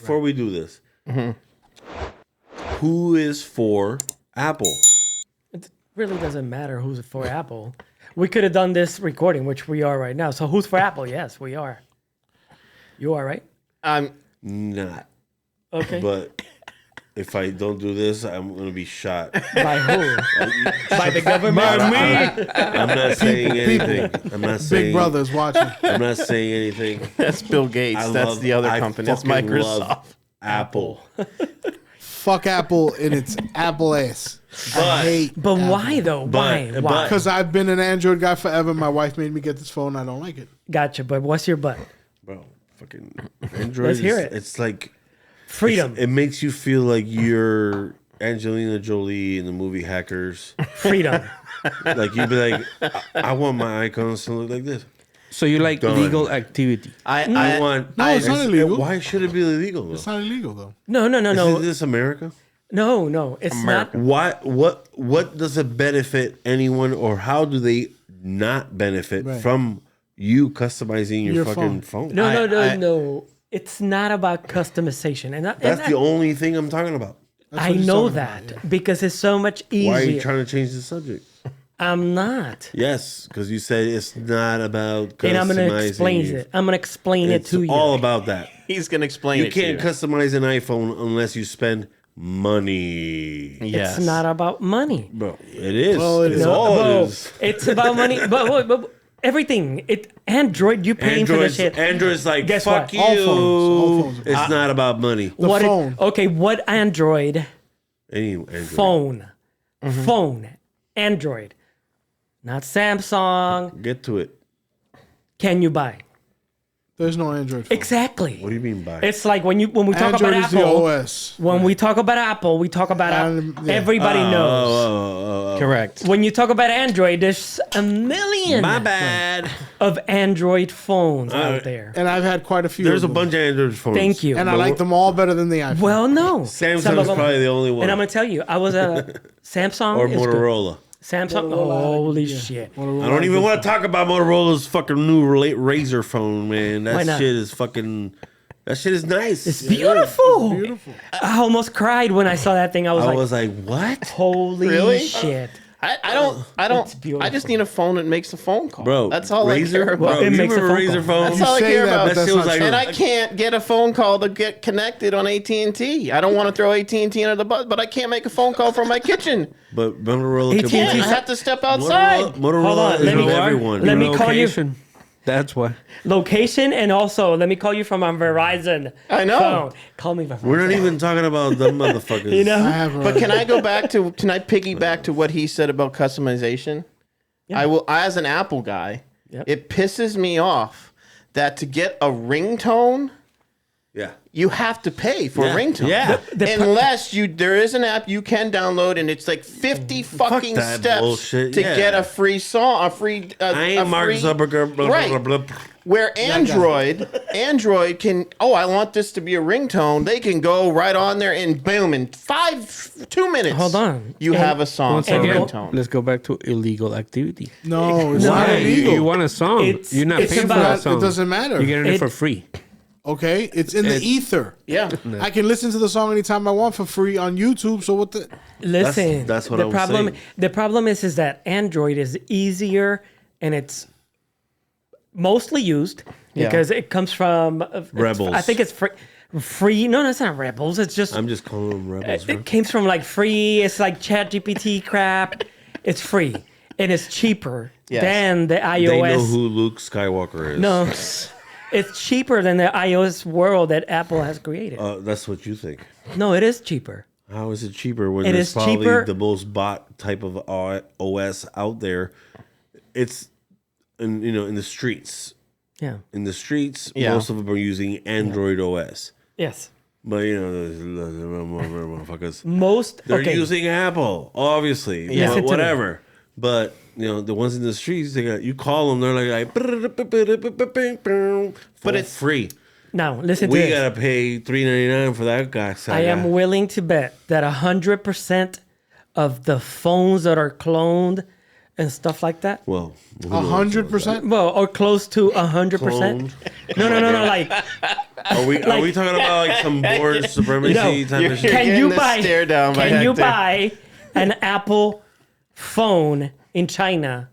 before we do this, who is for Apple? It really doesn't matter who's for Apple. We could have done this recording, which we are right now. So who's for Apple? Yes, we are. You are, right? I'm Not. Okay. But if I don't do this, I'm going to be shot. By who? By the government? I'm not saying anything. I'm not saying. Big Brother's watching. I'm not saying anything. that's Bill Gates. That's the other company. That's fucking Microsoft. love Apple. Fuck Apple and its Apple ass. I hate. But why, though? Why? Why? Because I've been an Android guy forever. My wife made me get this phone. I don't like it. Gotcha. But what's your butt? Bro, fucking Android. Let's hear it. It's like. Freedom. It makes you feel like you're Angelina Jolie in the movie Hackers. Freedom. Like you'd be like, I want my icons to look like this. So you like Done. legal activity? I want. No, it's not illegal. Why should it be illegal? Though? It's not illegal though. No. Is this America? No. It's not. Why? What does it benefit anyone, or how do they not benefit from you customizing your fucking phone? No. It's not about customization. That's the only thing I'm talking about. I know that because it's so much easier. Why are you trying to change the subject? I'm not. Yes, because you said it's not about customizing. And I'm going to explain it. I'm going to explain it to you. It's all about that. He's gonna explain You it to can't you. customize an iPhone unless you spend money. Yes. It's not about money. Bro, it is. Well, it it's is. all it is. It's about money. But everything. Android, you're paying for the shit. Android's like, Guess fuck what? you. All phones. It's not about money. What phone. What Android Any Android. phone? Phone. Android. Not Samsung. Get to it. Can you buy? There's no Android phone. Exactly. What do you mean by? It's like when we talk Android about is the Apple. OS. When we talk about Apple, we talk about Yeah. everybody knows. Correct. When you talk about Android, there's a million My bad. of Android phones out there. And I've had quite a few. There's a of them. bunch of Android phones. Thank you. And I like them all better than the iPhone. Well, no. Some Samsung of is them- probably the only one. And I'm gonna tell you, I was a Samsung or is good. Motorola. Samsung. Motorola, Holy yeah. shit! I don't even want to talk about Motorola's fucking new Razr phone, man. Why That not? shit is fucking. That shit is nice. It's beautiful. Beautiful. I almost cried when I saw that thing. I was like, what? holy Really? shit! I don't. beautiful. I just need a phone that makes a phone call, Bro, That's all I care Razr, about. bro, It you makes a remember phone Razr call. phones? That's all I say care that, about. but that's shit was not like- true. And I can't get a phone call to get connected on AT&T. I don't want to throw AT&T under the bus, but I can't make a phone call from my kitchen. But Motorola AT&T can- I have to step outside. Motorola Hold on, is let me- with everyone. let me call you. Location. That's why. Location and also let me call you from a Verizon. I know. phone. Call me from. We're not even talking about them motherfuckers. You know. I have a, But can I go back to? Can I piggyback to what he said about customization? Yeah. I will. As an Apple guy, Yep. it pisses me off that to get a ringtone, Yeah. you have to pay for a ringtone. Yeah. Unless there is an app you can download and it's like 50 fucking that steps bullshit, to yeah. get a free song, a free. I ain't Mark Zuckerberg. Blah, Right. blah, blah, blah. Where Android can, I want this to be a ringtone. They can go right on there and boom, in 2 minutes. Hold on. You have a song Once for a again, ringtone. let's go back to illegal activity. no, it's No. not Hey, illegal. you want a song? It's- You're not it's paying for about- that song. It doesn't matter. You're getting it It- for free. Okay, it's in the ether. Yeah. I can listen to the song anytime I want for free on YouTube. So what the? Listen, That's what the I was problem. saying. The problem is that Android is easier and it's mostly used because it comes from Rebels. I think it's free. Free? No, it's not Rebels. It's just I'm just calling them rebels, bro. it came from like free. It's like ChatGPT crap. It's free and it's cheaper Yes. than the iOS. They know who Luke Skywalker is. No, it's cheaper than the iOS world that Apple has created. That's what you think. No, it is cheaper. How is it cheaper when It it's is probably cheaper. the most bought type of OS out there? It's in the streets. Yeah. In the streets, Yeah. most of them are using Android OS. Yes. But there's motherfuckers. Most. They're okay. using Apple, obviously. Yeah. Listen to me. Whatever. But the ones in the streets, you call them, they're like but it's free. Now listen to We this. gotta pay $3.99 for that guy. I am willing to bet that 100% of the phones that are cloned and stuff like that, Well, 100%. well, or close to 100%. Cloned. No, like Are we talking about like some board supremacy type of shit? Can you the buy? stare down by Can you Hector. buy an Apple phone in China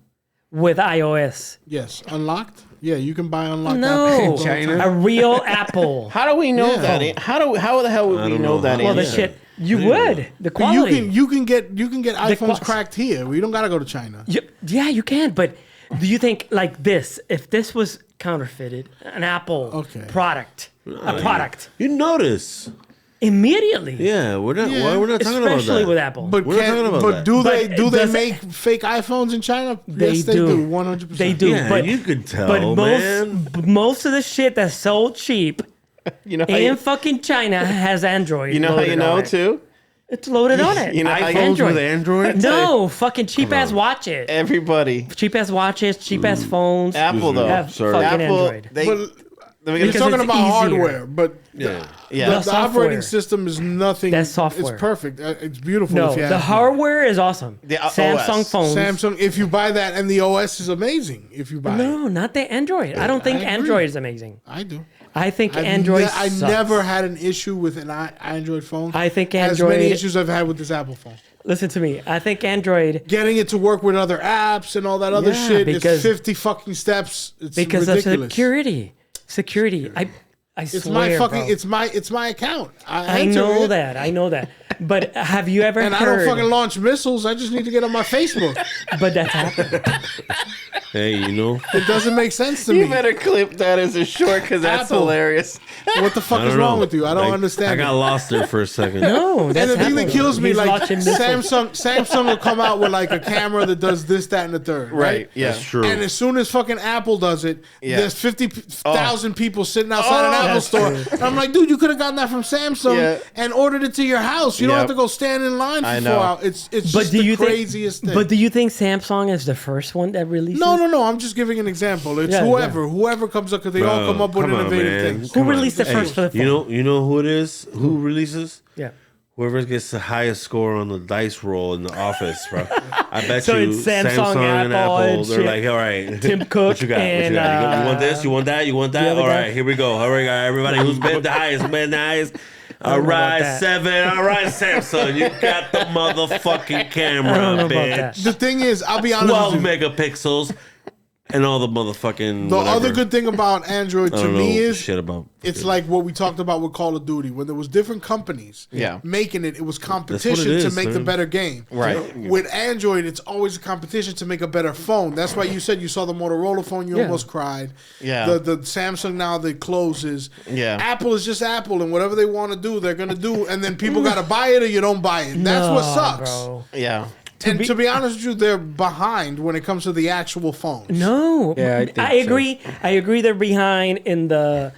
with iOS? Yes, unlocked. Yeah, you can buy unlocked. No, Apple. China? a real Apple. How do we know Yeah. that? How the hell would we don't know know that? how. Well, the answer? shit you Yeah. would the But quality. you can get iPhones qual- cracked here. We don't gotta go to China. Yeah, you can. But do you think like this? If this was counterfeited, an Apple product, a product You notice. immediately. Yeah, we're not. Yeah. Why we're not talking about Especially that? with Apple. But We're not talking about that. do But they does it- make fake iPhones in China? They Yes, they do. do. 100%. They do. Yeah, but you could tell, but man. most of the shit that's sold cheap You know how in you, fucking China has Android. you know how loaded you know on it. too? It's loaded on it. You know how you- iPhones with Android? No, fucking cheap ass watches. Everybody. Cheap ass watches, cheap ass phones. Apple though. have Sorry. fucking Apple. Android. They. But they're you're gonna- talking it's about easier. hardware, but Yeah. Yeah. the The software. operating system is nothing. That's software. It's perfect. It's beautiful. No, if you the ask me. hardware is awesome. The Samsung OS. phones. Samsung. If you buy that, and the OS is amazing. If you buy it, No, not the Android. I don't think I agree. Android is amazing. I do. I think I've Android. I sucks. never had an issue with an Android phone. I think as Android. many issues I've had with this Apple phone. Listen to me. I think Android Getting it to work with other apps and all that other Yeah, shit. because- It's 50 fucking steps. It's because ridiculous. of security. Security. I It's swear, my fucking. bro. It's my account. I enter know it, that. I know that. But have you ever and I heard? don't fucking launch missiles. I just need to get on my Facebook. But that's happened. Hey, you know. It doesn't make sense to You me. better clip that as a short because that's Apple. hilarious. What the fuck I is don't wrong know. with you? I don't Like, understand. I got it. lost there for a second. No, that's And the thing that happened. kills me, He's like watching missiles. Samsung will come out with like a camera that does this, that, and the third. Right. Yeah. That's true. And as soon as fucking Apple does it, Yeah. there's 50,000 people sitting outside an Apple That's store. true. And I'm like, dude, you could have gotten that from Samsung Yeah. and ordered it to your house. You don't Yep. have to go stand in line for I 4 know. hours. It's But just do the you craziest think? thing. But do you think Samsung is the first one that releases? no. I'm just giving an example. It's Yeah, whoever comes up because they all Bro, come up with come on, innovative man. things. Who Come on. released it first for the phone? You know who it is? Who releases? Yeah. Whoever gets the highest score on the dice roll in the office, bro. I bet So you it's Samsung, and Apple, Apple. and They're shit. like, all right, Tim what Cook you got? What you and, got? You want this? You want that? You want that? other All guy? right, here we go. All right, everybody, who's been the highest? Who's been the highest? All don't know about right, that. 7. All right, Samsung, you got the motherfucking camera, I don't know about that. bitch. The thing is, I'll be honest 12 with you. megapixels and all the motherfucking. The whatever. other good thing about Android I to don't me know is shit about. it's like what we talked about with Call of Duty. When there was different companies Yeah. making it, it was competition is, to make the man. better game. Right. With Android, it's always a competition to make a better phone. That's why you said you saw the Motorola phone, you Yeah. almost cried. Yeah. The Samsung now that closes. Yeah. Apple is just Apple, and whatever they want to do, they're gonna do. And then people gotta buy it or you don't buy it. That's what No, sucks. Bro. Yeah. And to be honest with you, they're behind when it comes to the actual phones. No. Yeah, I think I so. agree. I agree. They're behind in the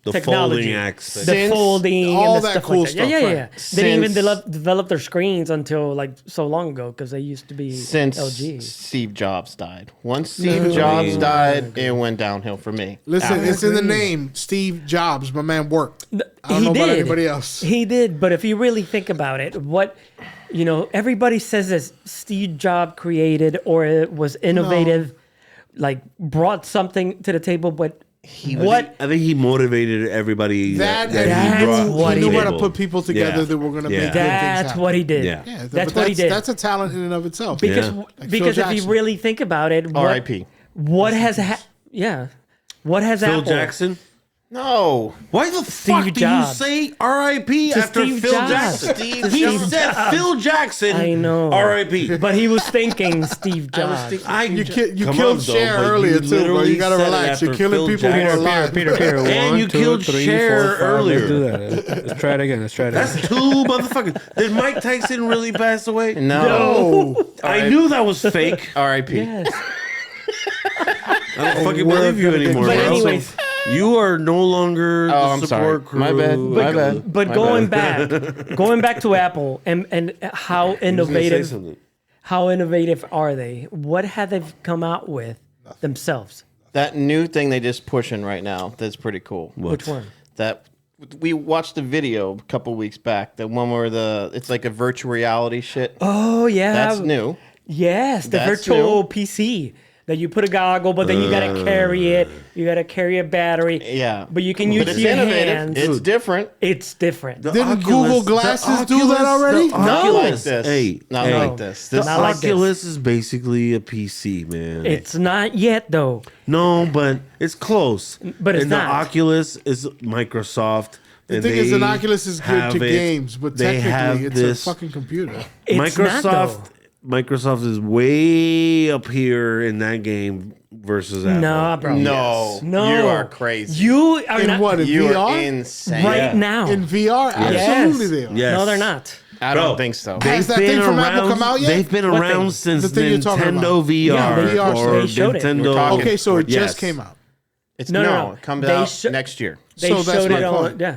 The technology. folding aspect. The Since folding all and the that stuff cool like that. stuff, Yeah, yeah, right. yeah. They didn't even Since- develop their screens until like so long ago because they used to be Since LG. Steve Jobs died. Once Steve Jobs died, it went downhill for me. Listen, Apple. it's in the name. Steve Jobs, my man worked. I don't He know about did. anybody else. He did, but if you really think about it, what everybody says that Steve Jobs created or it was innovative, like brought something to the table, but what? I think he motivated everybody. That that and he brought what to he the knew how to table. put people together Yeah. that were going to Yeah. make good things That's happen. what he did. Yeah. Yeah, That's what he did. That's a talent in and of itself. because Yeah. Like because Phil if you Jackson. really think about it, R.I.P. what has what has Phil Apple? Jackson. No. Why the fuck do Jobs. you say R.I.P. To after Steve Phil Jobs. Jackson? Steve He Jobs. said Phil Jackson. I know. R.I.P. But he was thinking Steve Jobs. You Come killed on, though, Cher but earlier you too, bro. literally You gotta said it relax. after You're killing Phil people who are Jackson. alive. Peter. And One, you two, killed three, Cher four, five. earlier. Let's do that. Let's try it again. Let's try it That's again. 2 motherfuckers. Did Mike Tyson really pass away? No. I knew that was fake. R.I.P. Yes. I don't fucking believe you anymore, But bro. anyways, You are no longer Oh, the I'm sorry. support crew. My bad. My bad. but My going bad. going back to Apple and how I was gonna say innovative something. how innovative are they? What have they come out with themselves? That new thing they just pushing right now, that's pretty cool. Which one? That we watched a video a couple weeks back. The one where it's like a virtual reality shit. Oh yeah, That's new. Yes, the That's virtual new. PC. that you put a goggle, but then you gotta carry it. You gotta carry a battery. Yeah. But you can use it's your innovative. hands. It's different. It's different. Didn't Google Glasses do that already? Not No. like this. Hey, not hey. like this. The This Not like this. Oculus is basically a PC, man. It's not yet though. No, but it's close. But it's and not. the Oculus is Microsoft. The thing is, an Oculus is good to games, but technically it's a fucking computer. It's Microsoft. not though. Microsoft is way up here in that game versus Apple. Nah, bro. no, No. you are crazy. You are In not what? In You are VR? insane. right now. In VR? Absolutely they are. Yes. No, they're not. I don't think so. Has that thing from Apple come out yet? They've been What around thing? since The thing you're talking Nintendo about. VR Yeah, the VR or they showed it. Nintendo. We're talking- Okay, so it Yes. just came out. It's No. It comes They out sho- next year. They So that's showed my it on. point. Yeah.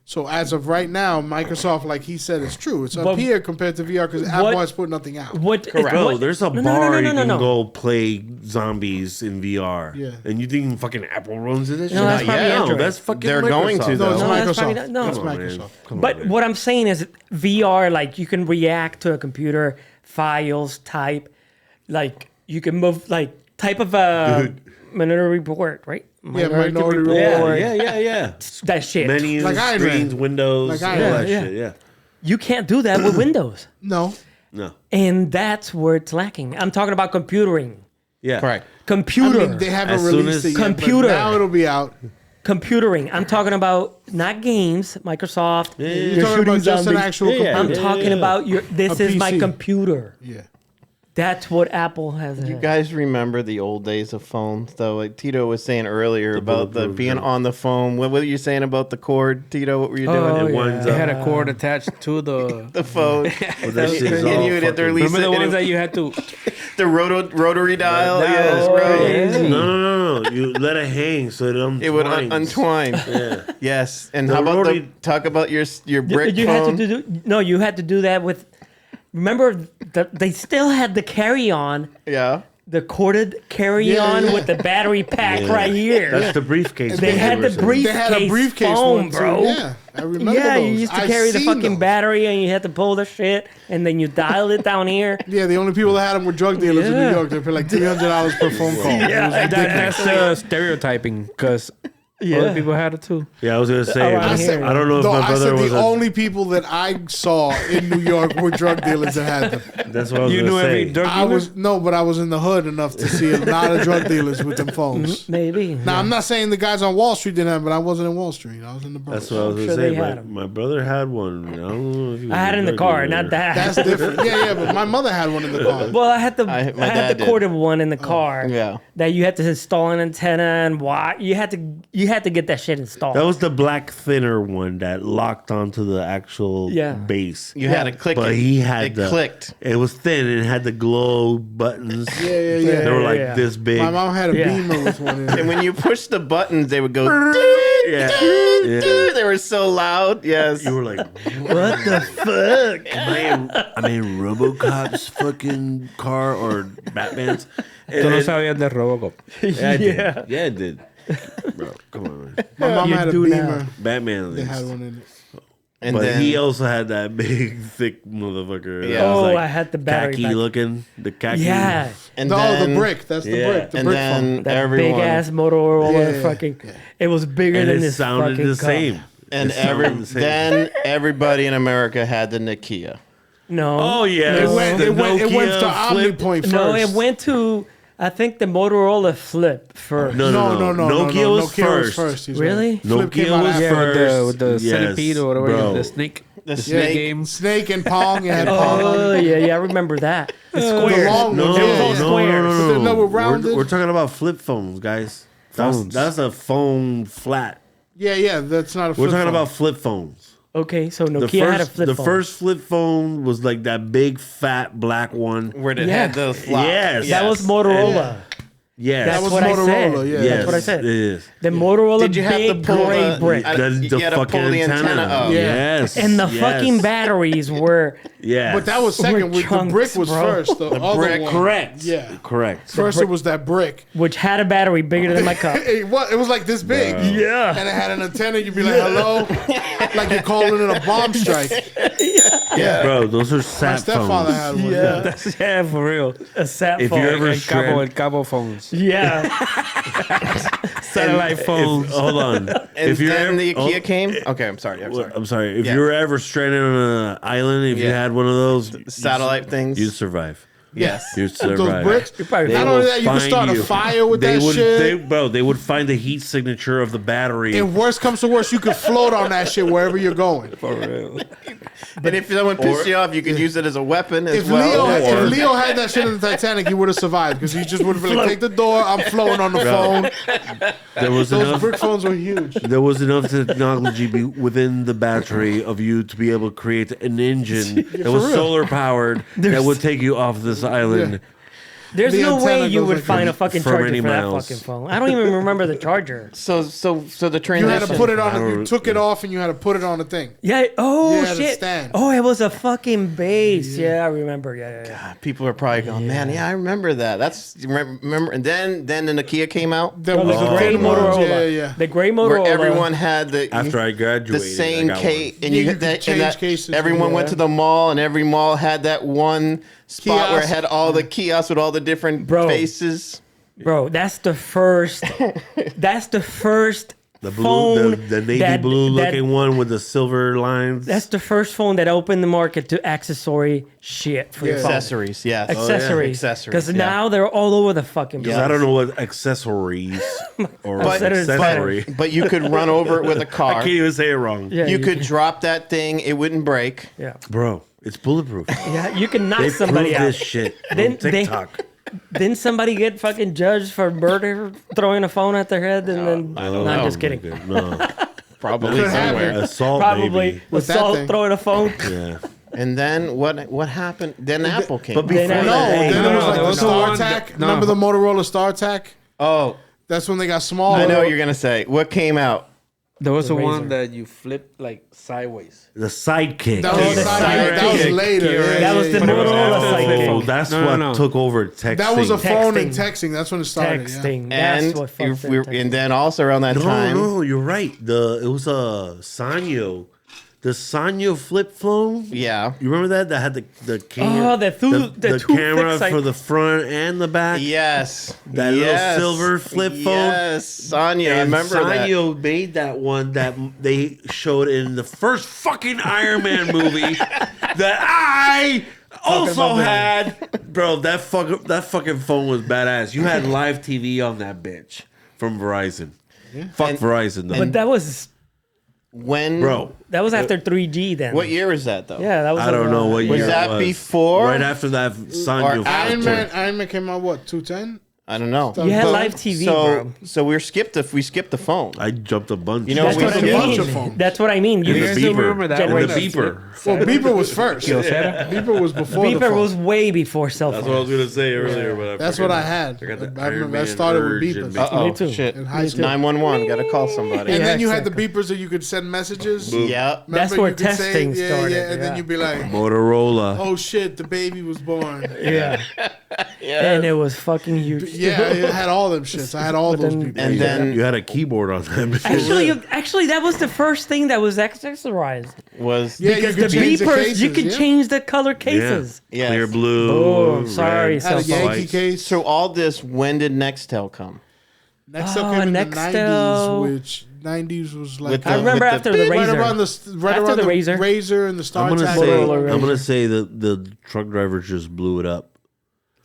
So as of right now, Microsoft, like he said, it's true. It's up But- here compared to VR because Apple has put nothing out. What? Correct. Bro, what- there's a no, bar no, you can no. go play zombies in VR. Yeah. And you think fucking Apple runs this shit? No, that's Not probably yet. No, Android. that's fucking They're going to, Microsoft. though. No, it's No, that's Microsoft. probably not- no. That's Come on, Microsoft. man. Come But on, man. what I'm saying is VR, like you can react to a computer, files, type, like you can move, like type of a Minority Report, right? Minority Report. Yeah. That shit. Menus, Like Iron screens, Man. windows, Like all Iron Man. that Yeah. shit. Yeah. You can't do that with Windows. No. No. And that's where it's lacking. I'm talking about computering. Yeah. Correct. I Computer. mean, they haven't As soon released as- it yet, Computer. but now it'll be out. Computering. I'm talking about not games, Microsoft. You're talking about just an actual computer. I'm talking about your. This A is my PC. computer. Yeah. That's what Apple has. You guys remember the old days of phones, though? Like Tito was saying earlier about the bulletproof, being yeah. on the phone. What were you saying about the cord, Tito? What were you doing? Oh, It yeah. winds They up. had a cord attached to the. The phone. Well, that shit is And all you would have to fucking- release Remember the it, and ones that you had to. the rotary dial? That Yes, was right. crazy. No. You let it hang so it untwines. It would untwine. Yeah. Yes. And The how about rotary- talk about your brick You phone? had to do. No, you had to do that with. Remember, they still had the carry-on, Yeah. the corded carry-on Yeah. with the battery pack Yeah. right here. That's the briefcase. They had the brief. They had a briefcase phone, one, too. bro. Yeah. I remember Yeah, those. you used to I've carry the seen fucking those. battery and you had to pull the shit and then you dial it down here. Yeah, the only people that had them were drug dealers in New Yeah. York. They pay like $300 per phone call. Yeah, That's stereotyping because other people had it too. Yeah, I was gonna say. Around but here. I don't know if No, my I brother said was. the only people that I saw in New York were drug dealers that had them. That's what I was You gonna knew every say. drug I dealer? was but I was in the hood enough to see a lot of drug dealers with them phones. Maybe. Now I'm not saying the guys on Wall Street didn't have, but I wasn't in Wall Street. I was in the That's Bronx. what I was I'm gonna sure they say. had 'em. My brother had one. I don't know if he was I had a it in the drug car, dealer. not that. That's different. Yeah, but my mother had one in the car. Well, I had the my I had dad the did. corded one in the car. Yeah. That you had to install an antenna and why you had to get that shit installed. That was the black thinner one that locked onto the actual Yeah. base. You had to click But it. he had it the. clicked. It was thin and it had the glow buttons. Yeah. They were like Yeah. this big. My mom had a Yeah. Beamer with one in it. And when you push the buttons, they would go. Yeah. They were so loud. Yes. You were like, what the fuck? Am I in RoboCop's fucking car or Batman's? Tú no sabías de Robocop. Yeah, I did. Yeah. Yeah, I did. Bro, come on, man. My mom You had a do Beamer. now. Batman. They is- had one in it. And but then he also had that big, thick motherfucker. that Yeah. was Oh, like I had the battery khaki back. looking. The khaki. Yeah. and No, then, the brick. That's the Yeah. brick. The And brick then phone. That everyone big ass Motorola Yeah. fucking. It was bigger And than it this sounded fucking the cup. same. and It sounded the same. then everybody in America had the Nokia. No. Oh yeah, It went, the it went to Nokia flip. OmniPoint first. No, it went to I think the Motorola Flip first. No. Nokia was first. he's Really? right. Flip came Nokia out was after. Yeah, first. with the Yes, centipede or whatever, bro. the snake. The The snake. snake game. Snake and Pong. You had Pong. Oh yeah, I remember that. The The squares. long No, ones. no, Yeah. no, squares. But then no, we're We're rounded. talking about flip phones, guys. That's a phone flat. Yeah, that's not a flip We're talking phone. about flip phones. Okay, so Nokia The had a first, flip the phone. first flip phone was like that big fat black one. Where it Yeah. had the flop. Yes. That was Motorola. Yes. That's That was what I said. Motorola, yeah. Yes, That's what I said. it is. The Motorola Did you have to big pull gray the brick. you had to pull the antenna up? Yeah. Yes. And the yes. fucking batteries were Yes. But that was second. We're The chunks, brick was bro. first. The other brick, one. correct. Yeah. Correct. First, it was that brick. which had a battery bigger than my cup. It was like this big. Yeah. And it had an antenna. You'd be like, hello? Like you're calling it a bomb strike. Yeah. Bro, those are My sat stepfather phones. had one. Yeah. Yeah, for real. A sat If phone. you're ever El cabo phones. Yeah. Satellite phones. Hold on. And if you're then ever, the Kia came. Okay, I'm sorry. I'm sorry. If Yeah. you were ever stranded on an island, if you Yeah. had one of those Satellite things. you'd survive. Yes. You'd survive. Those bricks. probably- Not They only will that, you can find start a you. fire with They that would, shit. they would find the heat signature of the battery. If worst comes to worst, you could float on that shit wherever you're going. For real. But if someone pissed you off, you could use it as a weapon as If well. If Leo had that shit in the Titanic, he would have survived because he just would have been like, take the door, I'm floating on the phone. there was Those enough. brick phones were huge. There was enough technology within the battery of you to be able to create an engine that was real. solar powered that would take you off this island. Yeah. There's The no way antenna you goes would like find that. a fucking For charger many for that miles. fucking phone. I don't even remember the charger. So the You transition. had to put it on. You took it off and you had to put it on the thing. Yeah. Oh You had a shit. stand. Oh, it was a fucking base. Yeah, I remember. Yeah. People are probably going, man. Yeah, I remember that. That's remember. And then the Nokia came out, That Oh, was the the gray thin ones. Motorola. Yeah, yeah. The gray where Motorola. everyone had the After I graduated, the same I got case, one. and Yeah, you you had could that, change and that cases, everyone went yeah. to the mall, and every mall had that one spot where it Kiosk. had all the kiosks with all the different Bro. faces. Bro, that's the first. That's the first The blue, phone. the navy that- blue that- looking one with the silver lines. That's the first phone that opened the market to accessory shit for your Yeah. phone. Accessories, yes. Accessories. Accessories, Because yeah. now they're all over the fucking place. Because I don't know what accessories or But, accessory. but you could run over it with a I car. can't even say it wrong. Yeah, You could drop that thing; it wouldn't break. Yeah. Bro, it's bulletproof. Yeah, you can knock They somebody prove out. this shit Then on they- TikTok. Didn't somebody get fucking judged for murder, throwing a phone at their head, and then? No, I'm just kidding. No, Probably Could somewhere. happen. assault Probably maybe. With that assault thing. throwing a phone. Yeah. And then what happened? Then Apple came. But out. before Then No, I- that, then no, it was no, like there the was the one StarTAC. that- no. Remember the Motorola StarTAC? Oh, That's when they got smaller. I know what you're gonna say. What came out? There was the Razor. one that you flip like sideways. the sidekick. That was, the that was sidekick. later. Yeah, That was yeah, the yeah. Motorola Oh, sidekick. Oh, that's No, no, what no. took over texting. That was a phone and Texting. texting. That's when it started. Yeah. Texting. That's And what fucked it. and then also around that No, time, no, you're right. It was a Sanyo. The Sanyo flip phone. yeah, You remember that? That had the camera. Oh, the two camera fixed, like- for the front and the back. yes, That little yes. silver flip phone? Yes, Sonya, I And remember that. Sanyo made that one that they showed in the first fucking Iron Man movie that I also had. Bro, that fucking phone was badass. You had live TV on that bitch from Verizon. Fuck And- Verizon though. But that was When, Bro, after 3G then. what year is that though? Yeah, that was. I don't know what year Was it that was. before? Right after that Sanyo after? flip. Iron Man came out what 210? I don't know. You had But- live TV, so bro. so we skipped the phone. I jumped a bunch. You know That's we what I skipped- bunch of mean. phones. That's what I mean. You the guys don't beeper. remember that And one? the beeper. Well, Beeper was first. Beeper was before the Beeper phone. was way before cell That's what I phones. was gonna say earlier, but I That's forgot. what I had. got the I Iron remember I Man started with urge beepers. and Uh-oh, Me too. shit. In high school. 911, gotta call somebody. And Yeah, then you had the exactly. beepers that you could send messages. Yeah. That's Remember where you could say, testing yeah, started, Yeah, and then yeah. you'd be like, Motorola. "Oh shit, the baby was born." Yeah. And it was fucking huge. Yeah, I had all them shits. I had all But those then- beepers. And then You had a keyboard on that. Actually, that was the first thing that was accessorized. was Yeah, Because you the could change the beepers, cases, you could yeah. change the color cases. Yes. Clear blue. Oh, sorry, red, cell had a phone. Yankee white. case. so all this. When did Nextel come? Nextel Oh, came in the Nextel. 90s, which 90s was like With I the- remember with after the the beep. right Razor. around right After around the the Razor. Razor and the I'm gonna StarTAC. say. Motorola I'm gonna Razor. say that the truck drivers just blew it up.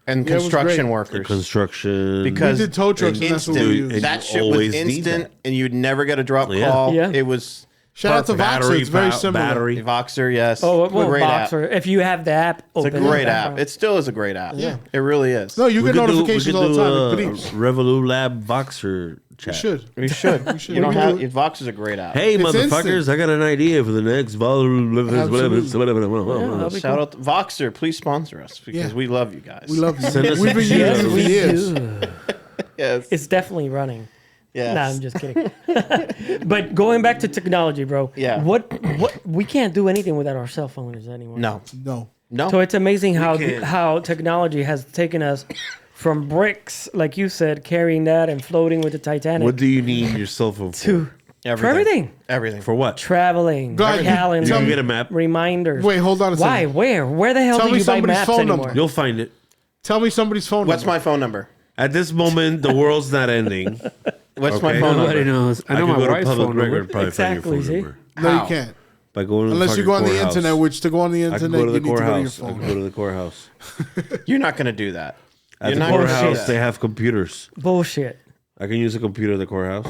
And Yeah, it was construction great. workers. Construction. Because We did tow trucks and that's what we instant. used. And That you shit was always need instant, that. and you'd never get a drop Yeah. call. Yeah. It was Shout out to Voxer. It's very pow- similar. Battery. Voxer, yes. Oh, well, great app. Boxer. If you have the app, It's a open great it. app. It still is a great app. Yeah. It really is. No, you We get could do- notifications we could all the do time. It a beeps. Revolut Lab Voxer chat. You should. We should. should. You don't We have do. Vox is a great app. Hey, It's motherfuckers! instant. I got an idea for the next Absolutely. Shout out to Voxer. Please sponsor us because Yeah. we love you guys. We love you. Send us We've been a using check. it for years. do. Yes. It's definitely running. Yes. Nah, I'm just kidding. But going back to technology, bro. Yeah. What we can't do anything without our cell phones anymore. No. No. So it's amazing can't. how technology has taken us from bricks, like you said, carrying that and floating with the Titanic, What do you need your cell phone for? to for everything. Everything. For what? Traveling, God, you- calendar, You can get a map. reminders. Wait, hold on a Why? second. Where the hell Tell do me you buy somebody's maps phone anymore? number. You'll find it. Tell me somebody's phone What's number. my phone number? At this moment, the world's not ending. What's my Okay. phone Nobody number? knows. I know can my go to wife's public phone record number. and probably Exactly, find see? your phone number. No, How? you can't. By going to the Unless you fucking go on the courthouse. internet, which to go on the I can internet, go to you the need to go to your courthouse. I phone. can go to the courthouse. You're not going to do that. At You're the not gonna do courthouse, that. they have computers. Bullshit. I can use a computer at the courthouse.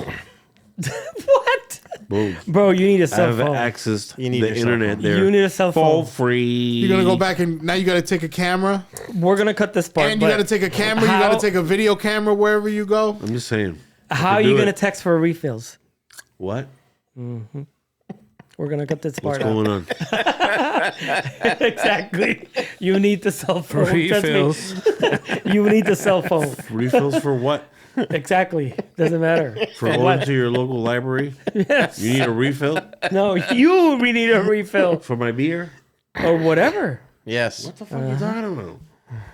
What? Boom. Bro, you need a I cell have phone. access to You need the your cell internet phone. there. You need a cell for phone. free. You're gonna go back and now you got to take a camera, We're gonna cut this part. and you but got to take a camera. You how- got to take a video camera wherever you go. I'm just saying. How I are can you do gonna it. text for refills? What? We're gonna cut this What's part out. going on? Exactly. You need the cell phone. Trust me. Refills. You need the cell phone. Refills for what? Exactly. Doesn't matter. For going to your local library? Yes. You need a refill No, you need a refill for my beer? or whatever. Yes. What the fuck are you talking about?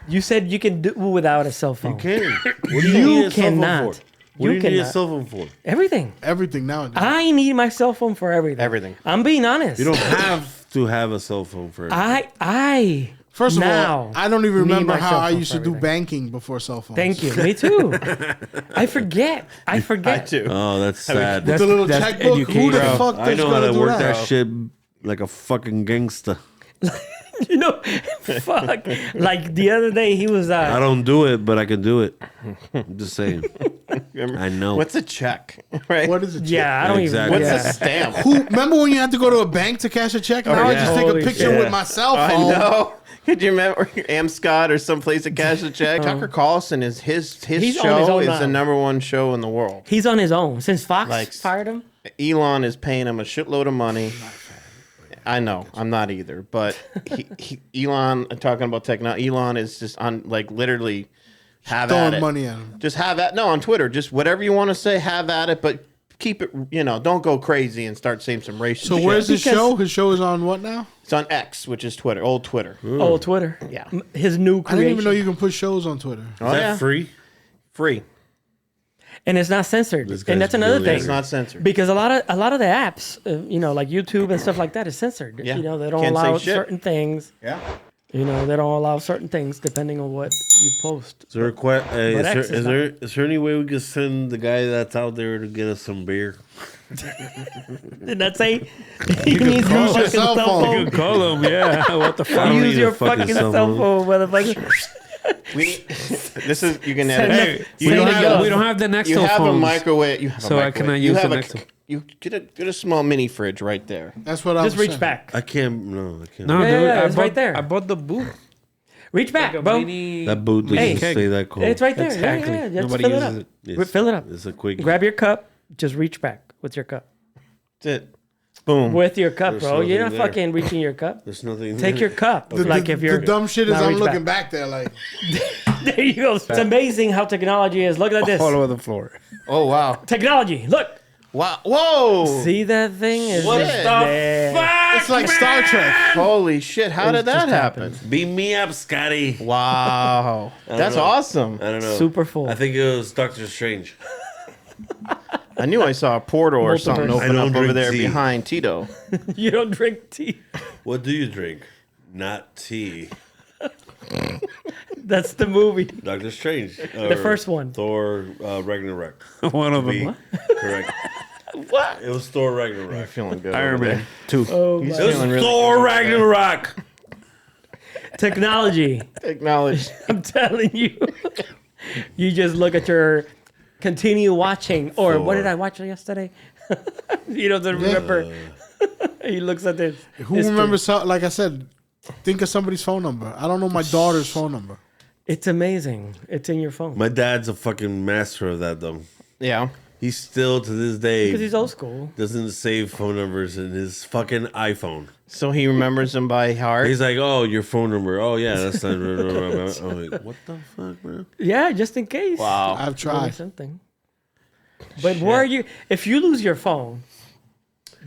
You said you can do without a cell phone. You can. What do You need a cell phone cannot. for? What do You you need a cannot. cell phone for? Everything. Everything nowadays. I need my cell phone for everything. Everything. I'm being honest. You don't have to have a cell phone for everything. I First of now all, I don't even need remember my how cell I phone used for to do everything. banking before cell phones. Thank you. Me too. I forget. I forget. do. Oh, that's sad. The little That's checkbook. Who the education. fuck I is know how gonna to do work that? that shit like a fucking gangster. You know, fuck. Like the other day, he was. I don't do it, but I can do it. I'm just saying. I know. What's a check? Right? What is it? Yeah, I don't Exactly. even. What's Yeah. a stamp? Who? Remember when you had to go to a bank to cash a check? Now I yeah. just take Holy a picture shit. with my cell I phone. know. Could you remember Amscott or someplace to cash a check? Tucker Carlson is his He's on show his own is now. the #1 show in the world. He's on his own since Fox Like- fired him. Elon is paying him a shitload of money. I know. I'm not either. But Elon, talking about technology, Elon is just on, like, literally have at Throwing it. money at him. Just have at, no, on Twitter. Just whatever you want to say, have at it. But keep it, don't go crazy and start saying some racist So shit. where's his Because- show? His show is on what now? It's on X, which is Twitter, old Twitter. Oh, Twitter. Yeah. His new I creation. didn't even know you can put shows on Twitter. Oh, Is that yeah. free? Free. And it's not censored. This guy's And that's another billionaire. thing. It's not censored. Because a lot of the apps, like YouTube and stuff like that, is censored. Yeah. They don't Can't say allow shit. certain things. Yeah. They don't allow certain things depending on what you post. Is there, X is is there any way we could send the guy that's out there to get us some beer? Did that say you need call your your fucking cell cell phone. phone? Call him, yeah. What the I fuck? don't Use need a your fucking fucking cell cell phone. phone, motherfucker. We need, this is, you can Send edit. it- We send don't, it have, up. we don't have the next You have a phones. microwave. You have So a I microwave. cannot you use have the a, Nextel. You get a small mini fridge right there. That's what I Just was reach saying. back. I can't. No, I can't. No, Yeah, dude, yeah, I it's bought, right there. I bought the booth. Reach back, Like a bro. mini- That boot doesn't Hey. stay that cold. It's right there. Exactly. Yeah, just Nobody fill it uses up. it. It's- Fill it up. It's a quick. Grab your cup. Just reach back with your cup. That's it. Boom. With your cup, There's bro. You're not nothing there. fucking reaching your cup. There's nothing. Take there. your cup. The, Like the, if you're the dumb shit is Now I'm reach looking back there like There you go. It's amazing how technology is. Look at this. All over the floor. Oh wow. Technology. Look. Wow. Whoa. See that thing? Is What just the there. it's like Star Trek. Holy shit. How did that just happen? Beam me up, Scotty. Wow. That's know. awesome. I don't know. Super full. I think it was Doctor Strange. I knew I saw a portal or Multiverse. something I open don't up over drink there tea. behind Tito. You don't drink tea. What do you drink? Not tea. That's the movie. Doctor Strange. The first one. Thor Ragnarok. One of Be them. correct. What? It was Thor Ragnarok. Feeling good. Iron over there. Man 2. Oh, He's my. It was feeling really Thor good. Ragnarok. Technology. Acknowledge. I'm telling you. You just look at your continue watching. Or what Thor. did I watch yesterday? He doesn't remember. He looks at this. Who history. remembers? Like I said, think of somebody's phone number. I don't know my daughter's phone number. It's amazing. It's in your phone. My dad's a fucking master of that, though. Yeah. He still to this day Because he's old school. doesn't save phone numbers in his fucking iPhone. So he remembers them by heart. He's like, "Oh, your phone number. Oh yeah, that's not." I'm like, what the fuck, bro? Yeah, just in case. Wow. I've Or tried. something. But where are you? If you lose your phone,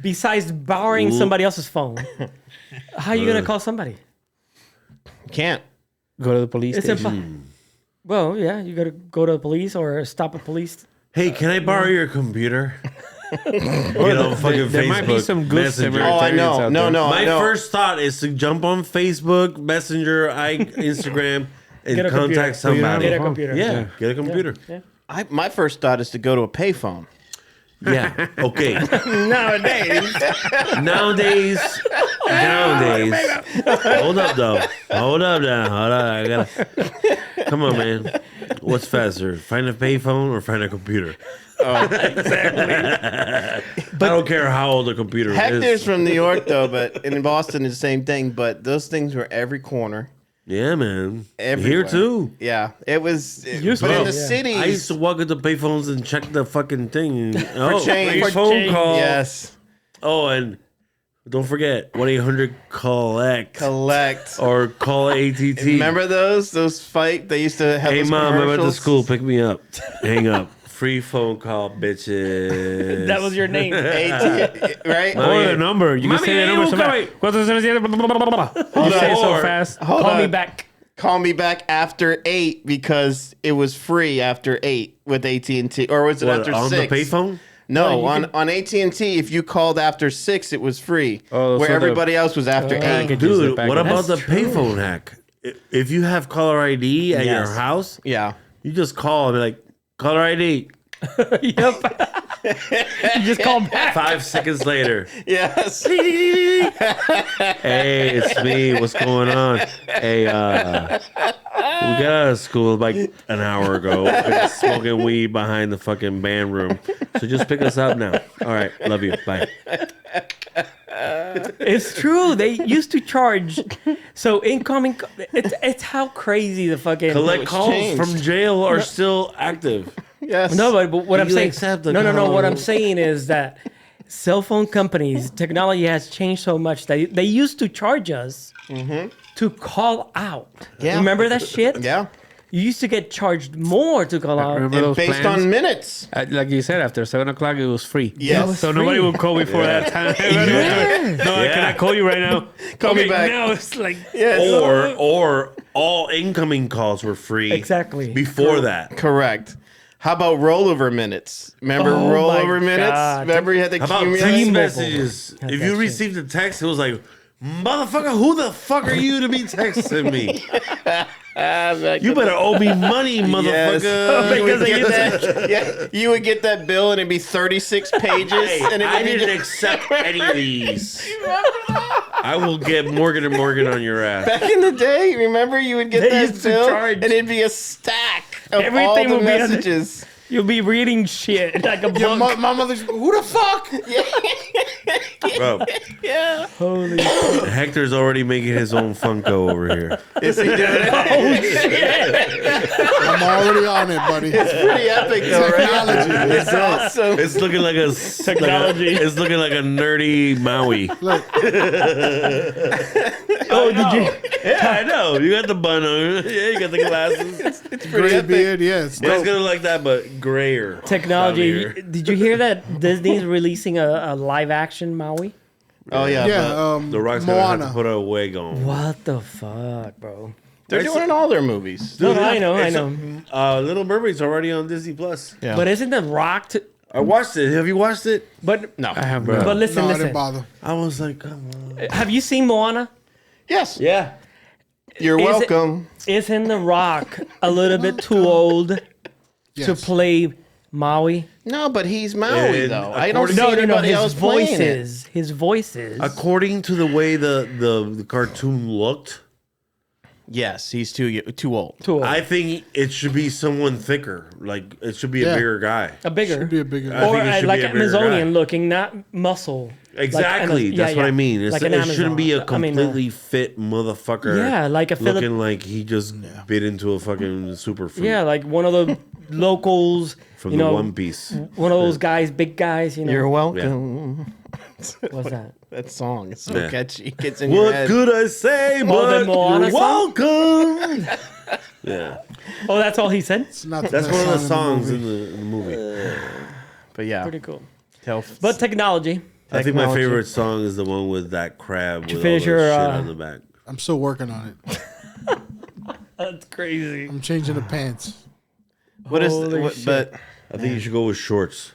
besides borrowing somebody else's phone, how are you gonna call somebody? Can't. Go to the police It's station. well, yeah, you gotta go to the police or stop a police. Hey, can I borrow your computer? Get on fucking There Facebook. might be some good Messenger. Oh, I Samaritan know. out No, there. no, My I know. first thought is to jump on Facebook, Messenger, Instagram, and Get a computer. contact somebody. Get a phone. computer. Yeah, get a computer. Yeah. My first thought is to go to a payphone. Yeah. Okay. Nowadays, Nowadays. Hold up, though. Hold up now. Hold up. I gotta. Come on, man. What's faster? Find a payphone or find a computer? I don't care how old the computer Hector's is. from New York, though, but in Boston it's the same thing. But those things were every corner. Yeah, man. Everywhere. Here too. Yeah, it was. Used But to, in the yeah. cities, I used to walk into payphones and check the fucking thing. Oh, change. free For phone change. call. yes, Oh, and don't forget 1-800-COLLECT collect. or call ATT. Remember those fight? They used to have. Hey those mom, I'm at the commercials? school. Pick me up. Hang up. Free phone call, bitches. that was your name. AT, right? Mommy, Or the number. You can Mommy, say the hey, number so okay. fast. You say it so Or- fast. Hold Call on. me back. Call me back after 8 because it was free after 8 with AT&T, or was it What, after on 6? the payphone? No, you on AT&T, if you called after 6, it was free. Oh, where so the everybody else was after 8. package- Dude, back what in. about the That's true. payphone hack? If you have caller ID at your Yes. house, Yeah. you just call and be like, caller ID. Yep. You just call back. 5 seconds later. Yes. Hey, it's me. What's going on? Hey, we got out of school like an hour ago. Been smoking weed behind the fucking band room. So just pick us up now. All right. Love you. Bye. It's true. They used to charge. So incoming. It's how crazy the fucking. Collect calls changed. from jail are still active. Yes. No, but what I'm You saying. accept the No. What I'm call. saying is that cell phone companies, technology has changed so much that they used to charge us to call out. Yeah. Remember that shit? Yeah. You used to get charged more to call out. Remember And those based plans? on minutes. Like you said, after 7 o'clock, it was free. Yes. was So nobody free. would call before that time. No, I cannot call you right now. Call me back. Now it's like Yes. Or all incoming calls were free. Exactly. Before that. Correct. How about rollover minutes? Remember Oh my rollover minutes? God. Remember you had to How about accumulate? text T-Mobile. messages? Had If that you shit. received a text, it was like, motherfucker, who the fuck are you to be texting me? You better owe me money, motherfucker. You would get that, yeah, you would get that bill and it'd be 36 pages. Hey, and it I would be didn't accept any of these. I will get Morgan and Morgan on your ass. back in the day, remember you would get They that used to bill charge. and it'd be a stack of all Everything the would be on the- messages. You'll be reading shit like a Your book. my mother's. Who the fuck? Bro, Yeah. Holy Hector's already making his own Funko over here. Is he doing it? I'm already on it, buddy. Pretty epic though, right? Technology. It's awesome. It's looking like a Technology. it's looking like a nerdy Maui. Look, Oh, did you? Yeah, I know. You got the bun on. Yeah, you got the glasses. It's pretty gray epic. beard. Yes. Yeah, it's gonna look like that, but grayer. Technology. Down here. Did you hear that Disney's releasing a live action Maui? Oh yeah. Yeah. The Rock's gonna have to Moana. put a wig on. What the fuck, bro? They're doing it in all their movies. No, I know. Little Mermaid's already on Disney Plus. Yeah. But isn't the Rock? I watched it. Have you watched it? But No. I have but listen, No, I didn't listen. bother. I was like, come on. Have you seen Moana? Yes. Yeah. You're Is it- welcome. Isn't the Rock a little bit too old to Yes. play Maui? No, but he's Maui And though. I don't according- see anybody His else playing it. voices. His voices. According to the way the cartoon looked, Yes, he's too old. Too old. I think it should be someone thicker. Like it should be a bigger guy. a bigger. Should be a bigger. I or think it should like be a bigger Amazonian guy. looking, not muscle. Exactly. Like, That's what I mean. Like It an shouldn't be a Amazon. I mean, completely fit motherfucker. Yeah, like a looking like he just bit into a fucking superfood. Yeah, like one of the locals from you the know, One Piece. One of those guys, big guys. You know, You're welcome. what's that? That song is so Yeah. catchy. It gets in your What head. could I say? the But Moana you're song? welcome. Yeah, Oh, that's all he said. It's not the that's best one of the song songs in the in the movie. But yeah, Pretty cool. tell- But technology. I think my technology. favorite song is the one with that crab with all the finish shit your, on the back. I'm still working on it. That's crazy. I'm changing the pants. What is? Holy What, shit. but I think you should go with shorts.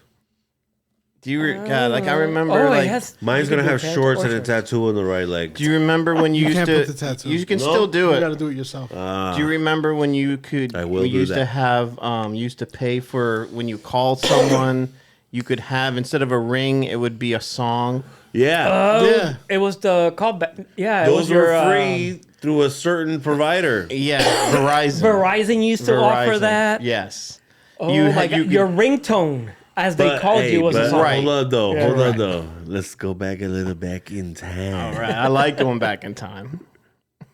do you? God, like I remember. Oh, like, it has. Mine's you gonna can have do pants shorts or and a shorts. tattoo on the right leg. do you remember when you, You used can't to? put the tattoo. You can No? still do You it. got to do it yourself. Do you remember when you could? I will we do used to that. have. Used to pay for when you called someone. You could have instead of a ring, it would be a song. Yeah, Oh, Yeah. it was the callback. Yeah, it those was your were free through a certain provider. Yeah, Verizon. Verizon used to offer Verizon. that. Yes. Oh You my had- God. you could- Your ringtone, as they called you, was a but song. Right. hold on though. Yeah, hold on right. though. Let's go back a little back in time. All right. I like going back in time.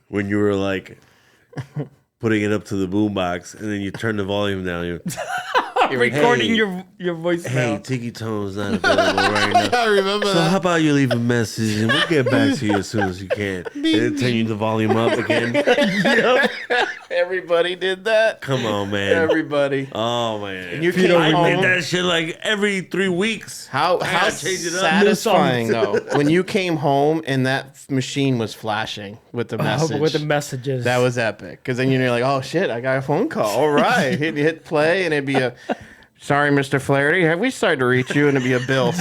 When you were like putting it up to the boombox and then you turn the volume down. You're, Recording Hey. your voice. hey, Tiki Tone's not available right now. I remember So that. how about you leave a message and we'll get back to you as soon as you can. And then turn you the volume up again. Everybody did that. Come on, man. Everybody. Oh man. You came I home. did that shit like every 3 weeks. How I how gotta change it up. satisfying though when you came home and that machine was flashing with the message. with the messages. That was epic because then you're like, oh shit, I got a phone call. All right, hit play and it'd be a. Sorry, Mr. Flaherty, have we started to reach you? And it'd be a bill.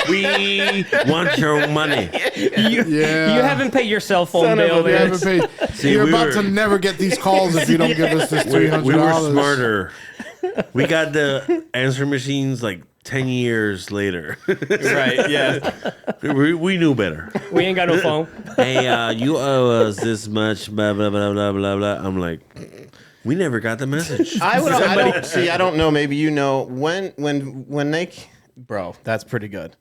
We want your money. Yeah. You haven't paid your cell phone Son of bill. a You yet. haven't paid. See, You're we about were- to never get these calls if you don't give us this $300. We were smarter. We got the answer machines like 10 years later. Right? Yeah. we knew better. We ain't got no phone. Hey, you owe us this much, blah, blah, blah, blah, blah, blah. I'm like, we never got the message. I don't see. I don't know. Maybe you know when they. Bro, that's pretty good.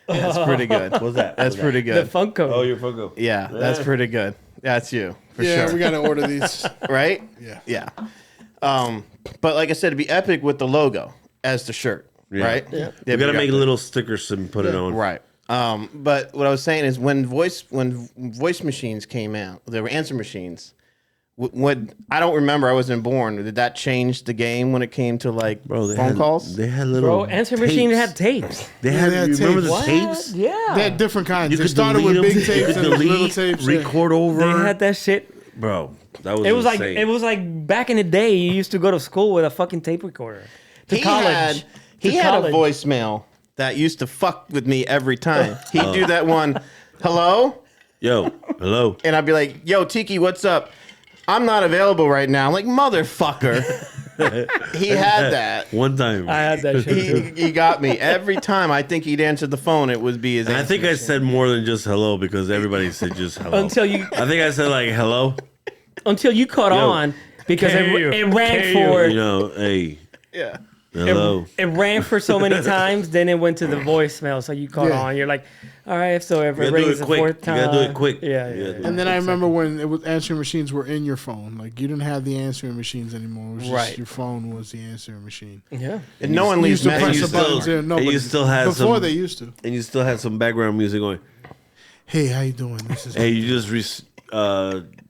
That's pretty good. What's that? That's pretty The good. Funko. Oh, your Funko. Yeah, that's pretty good. That's you for Yeah, sure. we got to order these. Right? Yeah. Yeah. But like I said, it'd be epic with the logo as the shirt. Right? Yeah. We gotta make little stickers and put it on. Right. But what I was saying is when voice machines came out, there were answer machines. When I don't remember, I wasn't born. Did that change the game when it came to like Bro, they phone had, calls? They had little. Bro, answer machine tapes. had tapes. They had. they had You remember tapes. the tapes? Yeah. They had different kinds. You They could started delete with them. big tapes You could and little delete, tapes. yeah. record over. They had that shit. Bro, that was. It was like insane. it was like back in the day. You used to go to school with a fucking tape recorder. To college. He To had college. a voicemail that used to fuck with me every time. He'd do that one, hello? Yo, hello. And I'd be like, yo, Tiki, what's up? I'm not available right now. I'm like, motherfucker. He had that. One time. I had that shit too. He got me. Every time I think he'd answer the phone, it would be his And I answer think I machine. said more than just hello because everybody said just hello. Until you I think I said like hello. caught Yo. on because K-U. it ran K-U. for You know, hey, Yeah. hello. it ran for so many times. Then it went to the voicemail, so you caught Yeah. on. You're like, all right, so if You it gotta do rings it the quick. fourth You time, gotta do it quick. Yeah, You yeah. gotta do And then I remember when it was answering machines were in your phone. Like you didn't have the answering machines anymore. It was just Right. your phone was the answering machine. Yeah. And no one You leaves used to press messages. the buttons. Yeah, no, and but you still had before some, they used to. and you still had some background music going. Hey, how you doing? This is Hey, you just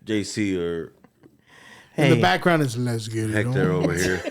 JC or in the Hey. background is let's get it Hector on. over here.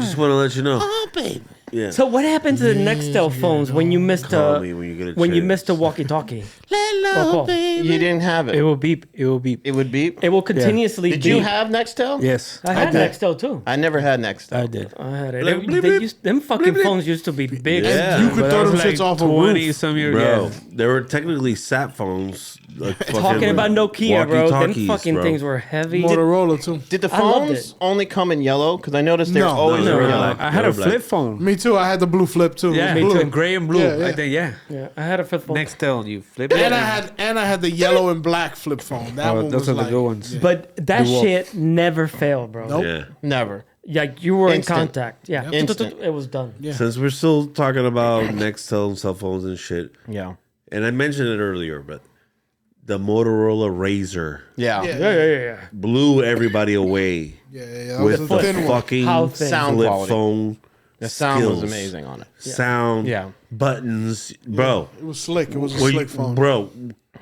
Just want to let you know. Oh, baby. Yeah. So what happened to the Nextel phones when you missed Call me when you get a when you chance. missed a walkie-talkie? Hello, call. baby. You didn't have It it. will beep. It will beep. It would beep. It will continuously Did beep. you have Nextel? Yes, I had Okay. Nextel too. I never had Nextel. I did. I had it. Blip, blip, They blip. used, them fucking phones used to be big. Yeah. You could But throw I them was shits off a 20 roof. some years. Bro, Yeah. they were technically sat phones. Like Talking about Nokia, bro. Them walkie-talkies, fucking bro. things were heavy. Motorola too. Did the I loved phones only come in yellow? Because I noticed they're No. always No, in they were yellow. black. I had They a were black. flip phone. Me Me too. I had the blue flip too. Yeah, It me was too. blue. And gray and blue. Yeah, yeah. I think, yeah. Yeah, I had a flip phone. Nextel, you flip it. And I had the yellow and black flip phone. That one those was are the like, good ones. yeah. But that The wolf. shit never failed, bro. Nope. Yeah. Never. Like you were Instant. in contact. Yeah. Instant. It was done. Yeah. Since we're still talking about Nextel and cell phones and shit, Yeah. and I mentioned it earlier, but the Motorola Razr Yeah. Yeah. Yeah. blew everybody away Yeah, that with was the a thin one. fucking How thin? Sound flip quality. phone. The sound was skills. amazing on it. Sound, Yeah. buttons, bro. It was slick. It was a Were you- slick phone. bro.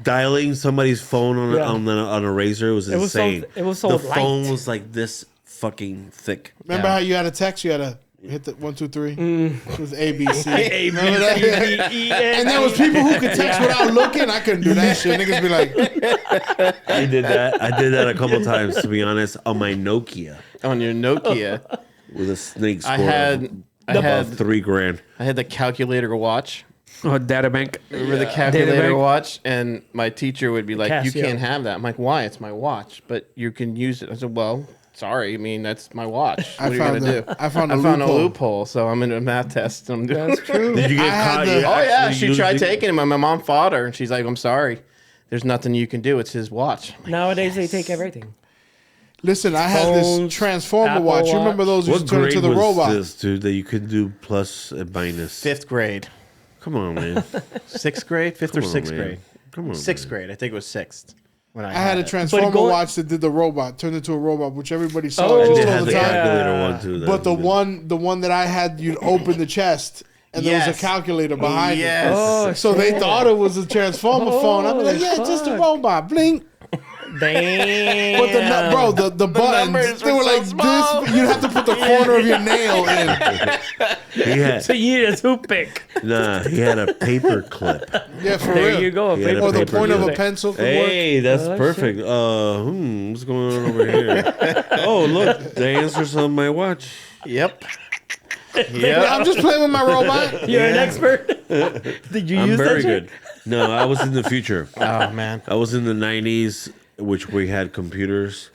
Dialing somebody's phone on Yeah. on a Razr was It was so- insane. it was so the light. phone was like this fucking thick. Remember Yeah. how you had a text? You had to hit the 1, 2, 3. It was A, B, C. A, B, Remember that? C, D, E, F. And there was people who could text without looking. I couldn't do that shit. Niggas be like, I did that. I did that a couple times, to be honest, on my Nokia On your Nokia, with a snake score I had about $3,000. I had the calculator watch. Oh, data bank. Remember the calculator Databank? watch? And my teacher would be like, "You Casio. can't have that." I'm like, "Why? It's my watch, but you can use it." I said, "Well, sorry. I mean, that's my watch. What I are you found gonna the- do?" I found a a loophole. loophole, so I'm in a math test. And I'm doing. That's true. Did you get I had caught? the- You Oh yeah, actually she tried using- taking him, and my mom fought her, and she's like, "I'm sorry. There's nothing you can do. It's his watch." Nowadays they take everything. listen, I had this Phones, Transformer Apple watch. You Watch. remember those? You What used to turn grade into the was robot. this, dude, that you could do plus and minus? 5th grade, Come on, man. 6th grade, 5th or Come on, 6th man. grade, Come on, 6th man. grade. I think it was 6th when I had a it. Transformer going- watch that did the robot, turned into a robot, which everybody saw Oh, And just they all had the the time. calculator one too. that But the was good. one that I had, you'd open the chest and there was Yes. a calculator behind Yes. Oh, it. So they thought it was a Transformer phone. I'm like, yeah, it's just a fuck. robot. Blink. Damn. But the buttons, numbers they were were so like small. this. You'd have to put the corner of your nail in. He had, So you need a toothpick. he had a paper clip. Yeah, for There real. you go. a He had a paper Or the paper point of a clip. pencil could work. Hey, that's Oh, perfect. What's going on over here? Oh, look, the answer's on my watch. Yep. Yeah, Yep. I'm just playing with my robot. You're an expert. Did you I'm use very that shit? good. No, I was in the future. Oh man. I was in the 90s, which we had computers.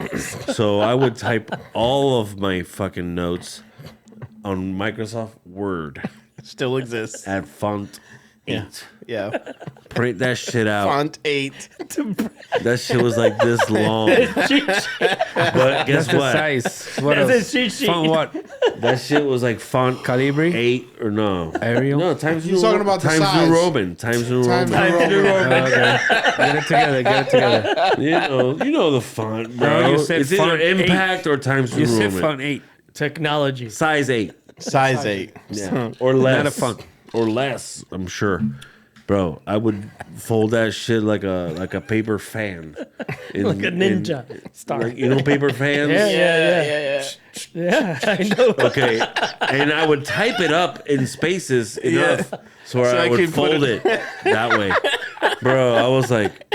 So I would type all of my fucking notes on Microsoft Word Still exists. at font 8. Yeah. Print that shit out. Font 8. That shit was like this long. But guess That's the what? size. What That's else? a cheat sheet. Font what? That shit was like font Calibri? 8 or no. Arial? No, Times You're New talking about the Times size. New Roman. Times New Times Roman. New Roman. Okay. Get it together. Get it together. You know the font, bro. No, you said it's either font 8. Impact or Times New You said Roman. font 8. Technology. Size 8. Size 8. Yeah. Or less. Not a font. Or less, I'm sure. Bro, I would fold that shit like a paper fan. Like a ninja star. Like, you know paper fans? Yeah. Yeah, I know. Okay. And I would type it up in spaces enough so, So I I would could put fold it that way. Bro, I was like,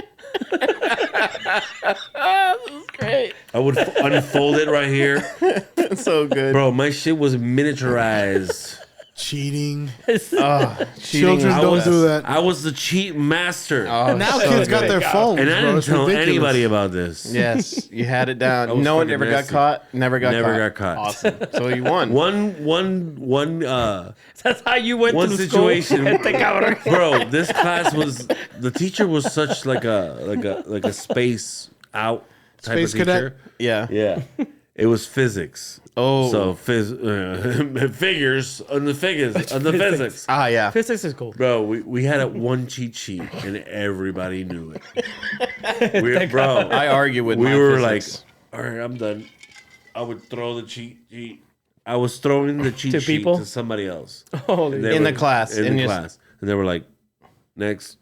Great. I would unfold it right here. So good. Bro, my shit was miniaturized. Cheating. Cheating Children is don't the do best. that. I was the cheat master. Oh, Now so kids got good. their phones, and I bro. didn't It's tell ridiculous. anybody about this. Yes, you had it down. was No one fucking ever got nasty. caught. Never got Never caught. got caught. Awesome. So you won. One That's how you went One to the situation- school. Este cabrón. bro, this class was the teacher was such like a space out type Space of teacher. cadet? Yeah. Yeah. It was physics. Oh. So figures on the physics. Ah, yeah. Physics is cool. Bro, we had a one cheat sheet and everybody knew it. Bro, I argue with we my were physics. like, all right, I'm done. I would throw the cheat sheet. I was throwing the cheat To sheet people? to somebody else. Holy. They In were- the class. In And the you- class. And they were like, next.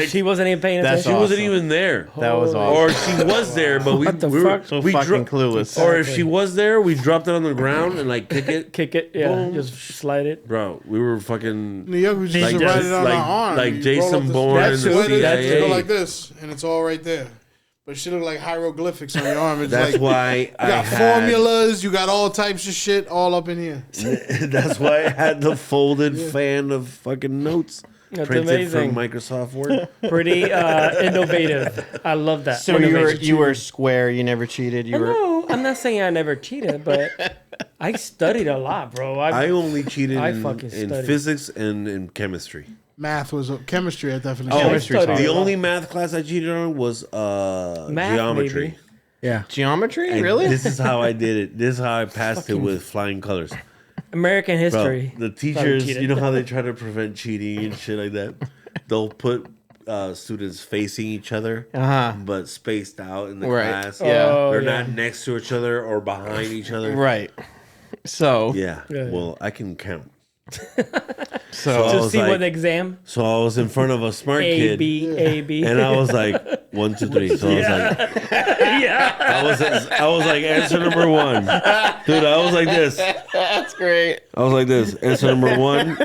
She wasn't even paying That's attention. She wasn't awesome. even there. That was awesome. Or she was there, but we, What the we were fuck? So we fucking clueless. Or if she was there, we dropped it on the ground and like kick it. Kick it. Yeah. Boom. Just slide it. Bro, we were fucking New York, we just used to Like write it on like- our arm. like You Jason roll up the Bourne that's and the what it is. CIA. You go like this, and it's all right there. But shit look like hieroglyphics on your arm. It's That's like why you I got had, formulas, you got all types of shit all up in here. That's why I had the folded fan of fucking notes That's printed amazing. from Microsoft Word. Pretty innovative. I love that. So you were square. You never cheated. You were. No, I'm not saying I never cheated, but I studied a lot, bro. I only cheated I in fucking studied. physics and in chemistry. Math was chemistry. I definitely. Oh, Chemistry taught the a lot. only math class I cheated on was Math, geometry. maybe. Yeah. Geometry, And really? This is how I did it. This is how I passed it with flying colors. American Bro, history. the Probably teachers, cheated. you know how they try to prevent cheating and shit like that? They'll put students facing each other, but spaced out in the Right. class. Yeah. Oh, They're yeah. not next to each other or behind each other. Right. So, Yeah. Yeah. Well, I can count. so I To was see like- what exam? So I was in front of a smart A, kid. B, A, B. And I was like, 1, 2, 3. So I was like, yeah. I was like, answer number 1. Dude, I was like this. that's great. I was like this. Answer number 1,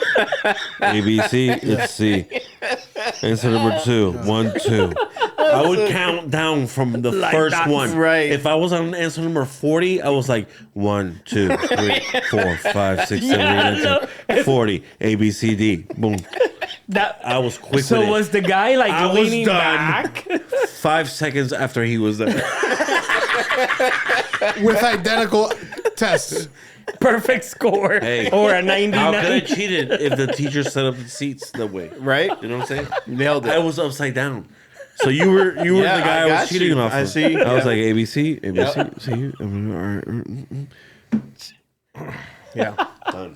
A, B, C, it's C. Answer number 2, 1, 2. I would count down from the Like first that. one. Right. If I was on answer number 40, I was like 1, 2, 3, 4, 5, 6, 7, 8, 9, 10, 40. A, B, C, D. Boom. That, I was quick so with it. was the guy like I was leaning done. back? 5 seconds after he was there. with identical tests. Perfect score. Hey. Or a How could I 99. cheat it if the teacher set up the seats the way? Right? You know what I'm saying? Nailed it. I was upside down. So you were Yeah, the guy I I was got cheating you. off I of. see. I was Yeah. like ABC, ABC, Yep. see. Yeah. Done.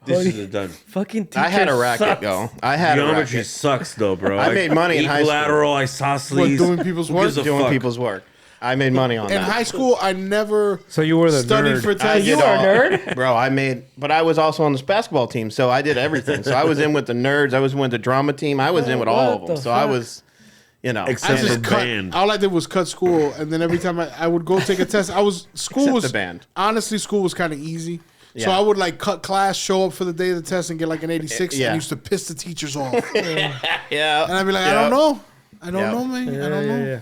This is done. Fucking teacher I had a racket sucks. go. I had a Geometry racket. sucks though, bro. I made money in high school. Equilateral, isosceles. doing people's Who work? gives a Doing fuck? people's work. I made money on In that. high school, I never So you were the studied nerd. for I tests. You did are a all- nerd? Bro, but I was also on this basketball team, so I did everything. So I was in with the nerds. I was in with the drama team. I was in with all of What them. the So I fuck? was, I Except for just cut. band. All I did was cut school, and then every time I would go take a test, school Except was the band. Honestly, school was kind of easy. So Yeah. I would like cut class, show up for the day of the test, and get like an 86, Yeah. and used to piss the teachers off. yeah. And I'd be like, I don't know, I don't know, man, I don't know.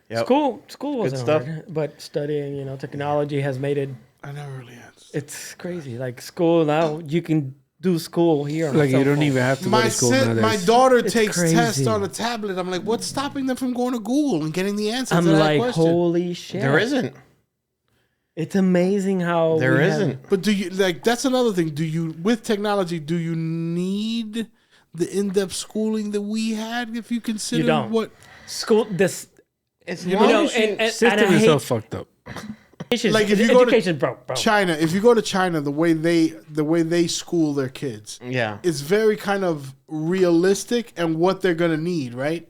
Yep. School wasn't stuff. hard, but studying, technology has made it. I never really had. It's crazy. Like school now, you can do school here. On a Like cell you don't phone. even have to go My to school nowadays. my daughter It's takes crazy. tests on a tablet. I'm like, what's stopping them from going to Google and getting the answer I'm to that like, question? holy shit! There isn't. It's amazing how There we have- isn't. But do you like? That's another thing. Do you, with technology, do you need the in-depth schooling that we had? If you consider You don't. what, school. This It's you know, and System I is hate so fucked up. education. Like, if you go to education, bro. China, if you go to China, the way they school their kids, yeah. it's very kind of realistic and what they're gonna need, right?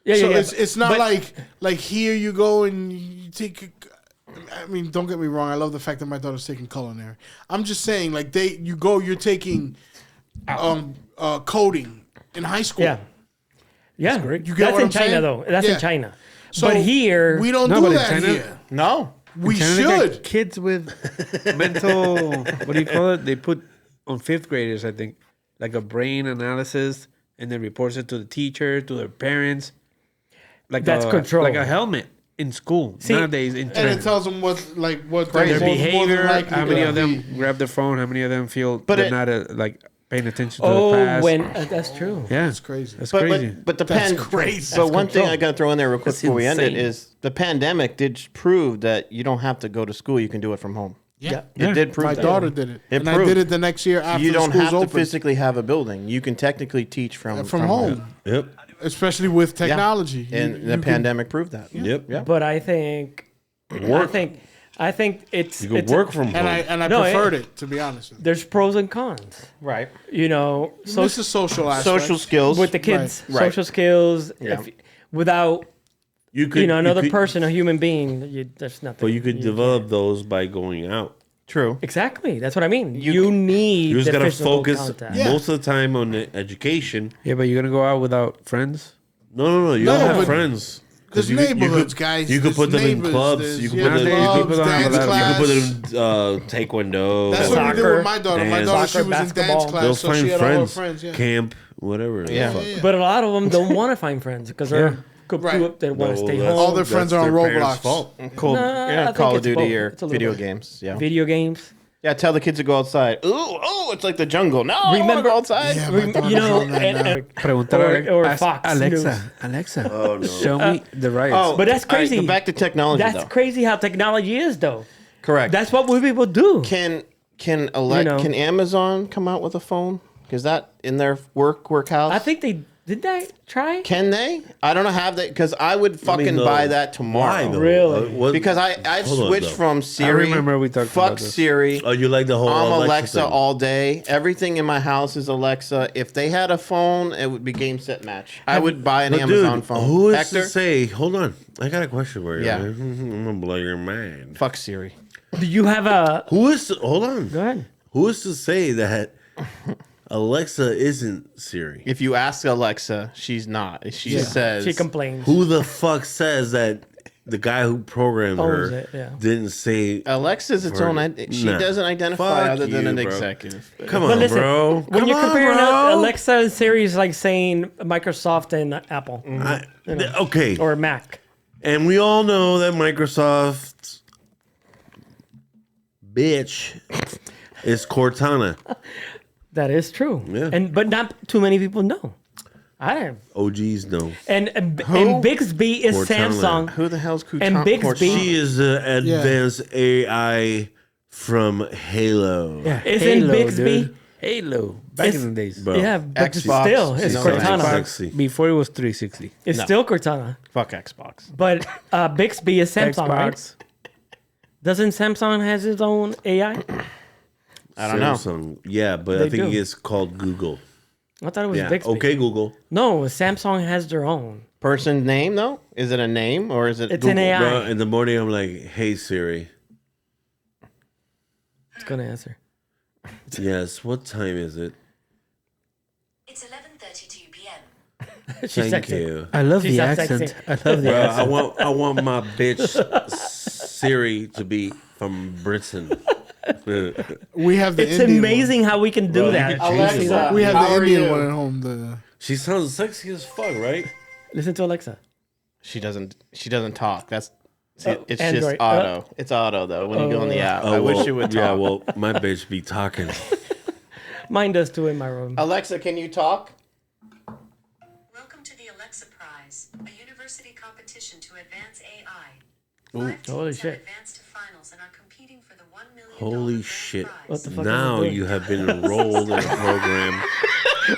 Yeah, So yeah, yeah. it's not But- like here you go and you take. I mean, don't get me wrong. I love the fact that my daughter's taking culinary. I'm just saying, like you're taking coding in high school. Yeah. Yeah, You get that's what in I'm China saying? though. That's Yeah. in China. So but here, we don't No, do but in that China- here. No. We China, they got should. kids with mental. What do you call it? They put on fifth graders, I think, like a brain analysis, and then reports it to the teacher, to their parents. Like That's control. Like a helmet in school nowadays in And China. it tells them what Their they're behavior, likely how many to of them be. grab their phone, how many of them feel But they're it- not like paying attention to the past. that's true. Yeah, That's crazy. That's But, crazy. but the That's pan- crazy. But That's one thing control. I got to throw in there real quick That's before we end it insane. is the pandemic did prove that you don't have to go to school. You can do it from home. Yeah. It did prove My that. daughter did it, It and I proved. did it the next year after You the don't schools have to opened. physically have a building. You can technically teach from home, Yep. especially with technology. And You the can- pandemic proved that. Yep. Yeah. But I think it's You can it's work from home. and I No, preferred it, to be honest with you. there's pros and cons. Right. So This is social aspect. Social skills. with the kids, Right. social skills. Yeah. Without you could, another you could- person, a human being, there's nothing. But you could develop those by going out. True. Exactly. That's what I mean. You need You just the gotta physical focus contact. Yeah. most of the time on the education. yeah, but you're gonna go out without friends. No. You No, don't have but friends. 'Cause There's neighborhoods, guys. You could There's put them in neighbors. clubs. There's- You could yeah, put them. clubs, people don't have dance a lot of- You class. could put them in taekwondo. That's what we did Soccer, with my daughter. My dance. daughter, she Soccer, was in dance basketball. class, They'll so find she had all her friends, friends. Yeah. camp, whatever. the Yeah. fuck. But a lot of them don't want to find friends because they're Right. they want to No, stay that's- home. All their friends that's are on their parents' Roblox. fault. Cool. Nah, I Yeah, think Call of it's Duty both. or It's a little video bit. games. Yeah. Video games. Yeah, tell the kids to go outside. Ooh, oh, it's like the jungle. No, I don't want to go outside. Yeah, my daughter's You know, on that now. Preguntar or ask Fox Alexa. Alexa, show me the riots. Oh, But that's all right, crazy. go back to technology, That's though. crazy how technology is, though. Correct. That's what we people do. Can know. can Amazon come out with a phone? Because that in their workhouse. I think did they try? Can they? I don't know. Have they? Because I would fucking though, buy that tomorrow. Why, though? Really? What- Because I've Hold on, switched though. from Siri. remember we talked fuck about this. Siri. Oh, you like the whole I'm Alexa thing. all day. Everything in my house is Alexa. If they had a phone, it would be game set match. I would buy an But Amazon dude, phone. who is Hector? to say? Hold on, I got a question for you. Yeah. I'm gonna blow your mind. Fuck Siri. Do you have a? Who is? Hold on. Go ahead. Who is to say that Alexa isn't Siri? If you ask Alexa, she's not. She says She complains. Who the fuck says that the guy who programmed Owns her it, yeah. didn't say? Alexa's its own. She Nah. doesn't identify Fuck other than you, an bro. executive. Come But on, listen, bro. when Come you're on, comparing bro. Alexa and Siri, is like saying Microsoft and Apple Okay, or Mac. and we all know that Microsoft's bitch is Cortana. That is true. Yeah. But not too many people know. I don't. OGs know. And Bixby is Cortana. Samsung. Who the hell's And Bixby- She is the advanced AI from Halo. Yeah. Isn't Bixby? dude. Halo. Back It's- in the days. Bro. Yeah, but Xbox. still, it's No, Cortana. Xbox. Sexy. Before it was 360. It's No. still Cortana. Fuck Xbox. But Bixby is Samsung, right? Xbox. Doesn't Samsung has its own AI? I don't know. Samsung. Yeah, but They I think do. it's called Google. I thought it was Yeah. Bixby. Okay, Google. No, Samsung has their own. Person name though? Is it a name or is it? It's an Google? AI. Bro, in the morning, I'm like, "Hey Siri, It's gonna answer. yes, what time is it? It's 11:32 p.m. She's Thank sexy. you, I love She's the not accent. sexy. I love the bro. accent. I want my bitch Siri to be from Britain. We have the It's Indian amazing how we can do Bro, you that. can change Alexa. it. One. We have How the are Indian you? one at home. The She sounds sexy as fuck, right? Listen to Alexa. She doesn't talk. It's just Android. auto. It's auto though when you go in the app. Oh, I wish well, it would talk. Yeah, well, my bitch be talking. Mine does too in my room. Alexa, can you talk? Welcome to the Alexa Prize, a university competition to advance AI. Ooh. Five teams Holy have shit. advanced to finals and are competing for the $1 million Holy grand shit! prize. What the fuck Now is it doing? you have been enrolled in a program,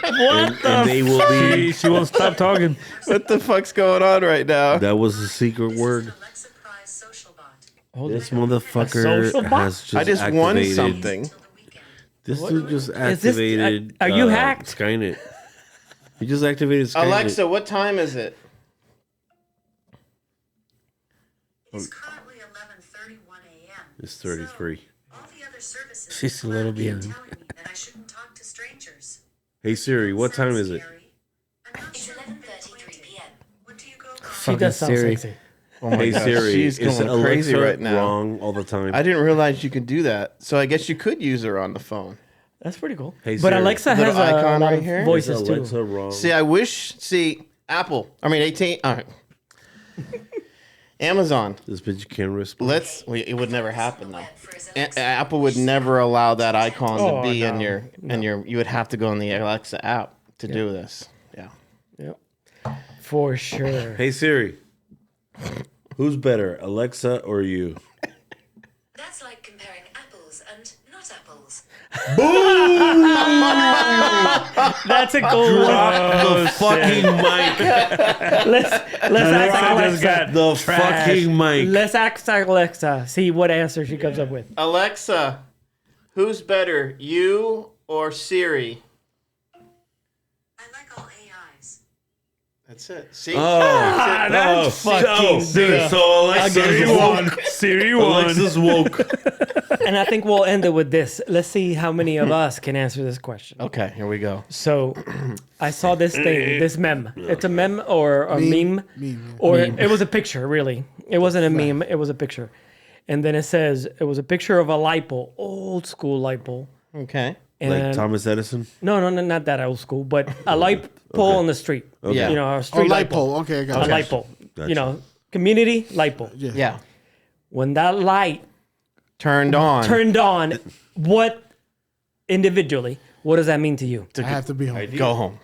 What and they will be. She won't stop talking. What the fuck's going on right now? That was a secret This word. is an Alexa Prize social bot. Holy This shit. motherfucker social bot? has just I just won activated. something. Till the weekend. This dude just this- activated. are you hacked? Skynet. He just activated Skynet. Alexa, what time is it? It is currently 11:31 a.m. It's 33. So, all the other services She's a in the little cloud keep beyond. telling me that I shouldn't talk to strangers. Hey Siri, what time is it? Siri, I'm not It's sure 11:33 p.m. What do you go by? She does sound Siri. sexy. Oh my Hey God, Siri, she's is going Alexa crazy right now. wrong all the time? I didn't realize you could do that. So I guess you could use her on the phone. That's pretty cool. Hey, but Siri. Alexa Little has a icon lot right of here? Is voices Alexa too. wrong? See, I wish. See, Apple. I mean, 18. All right. Amazon. This bitch can't respond. It would never happen though. For his Alexa Apple would never allow that icon Oh, to be in no. your you would have to go in the Alexa app to do this. Yeah. Yep. For sure. Hey Siri, who's better, Alexa or you? That's like comparing apples and not apples. That's a goal. The fucking mic. Let's ask Alexa. The fucking mic. Let's ask Alexa. See what answer she comes up with. Alexa, who's better, you or Siri? I like all AIs. That's it. See? That's fucking dude. So Alexa's woke. Siri Alexa's woke. And I think we'll end it with this. Let's see how many of us can answer this question. Okay, here we go. So, I saw this thing, this meme. It's a meme or a meme, Meme. or it was a picture. Really, it wasn't a meme. It was a picture, and then it says it was a picture of a light bulb, old school light bulb. Okay. And Like Thomas Edison. no, not that old school, but a light pole on the street. Yeah. You know, a Oh, street light pole. Okay, I got A it. light bulb. Gotcha. You know, community light bulb. Yeah. When that light Turned on. Turned on. What individually? What does that mean to you? I have to be home. Go home.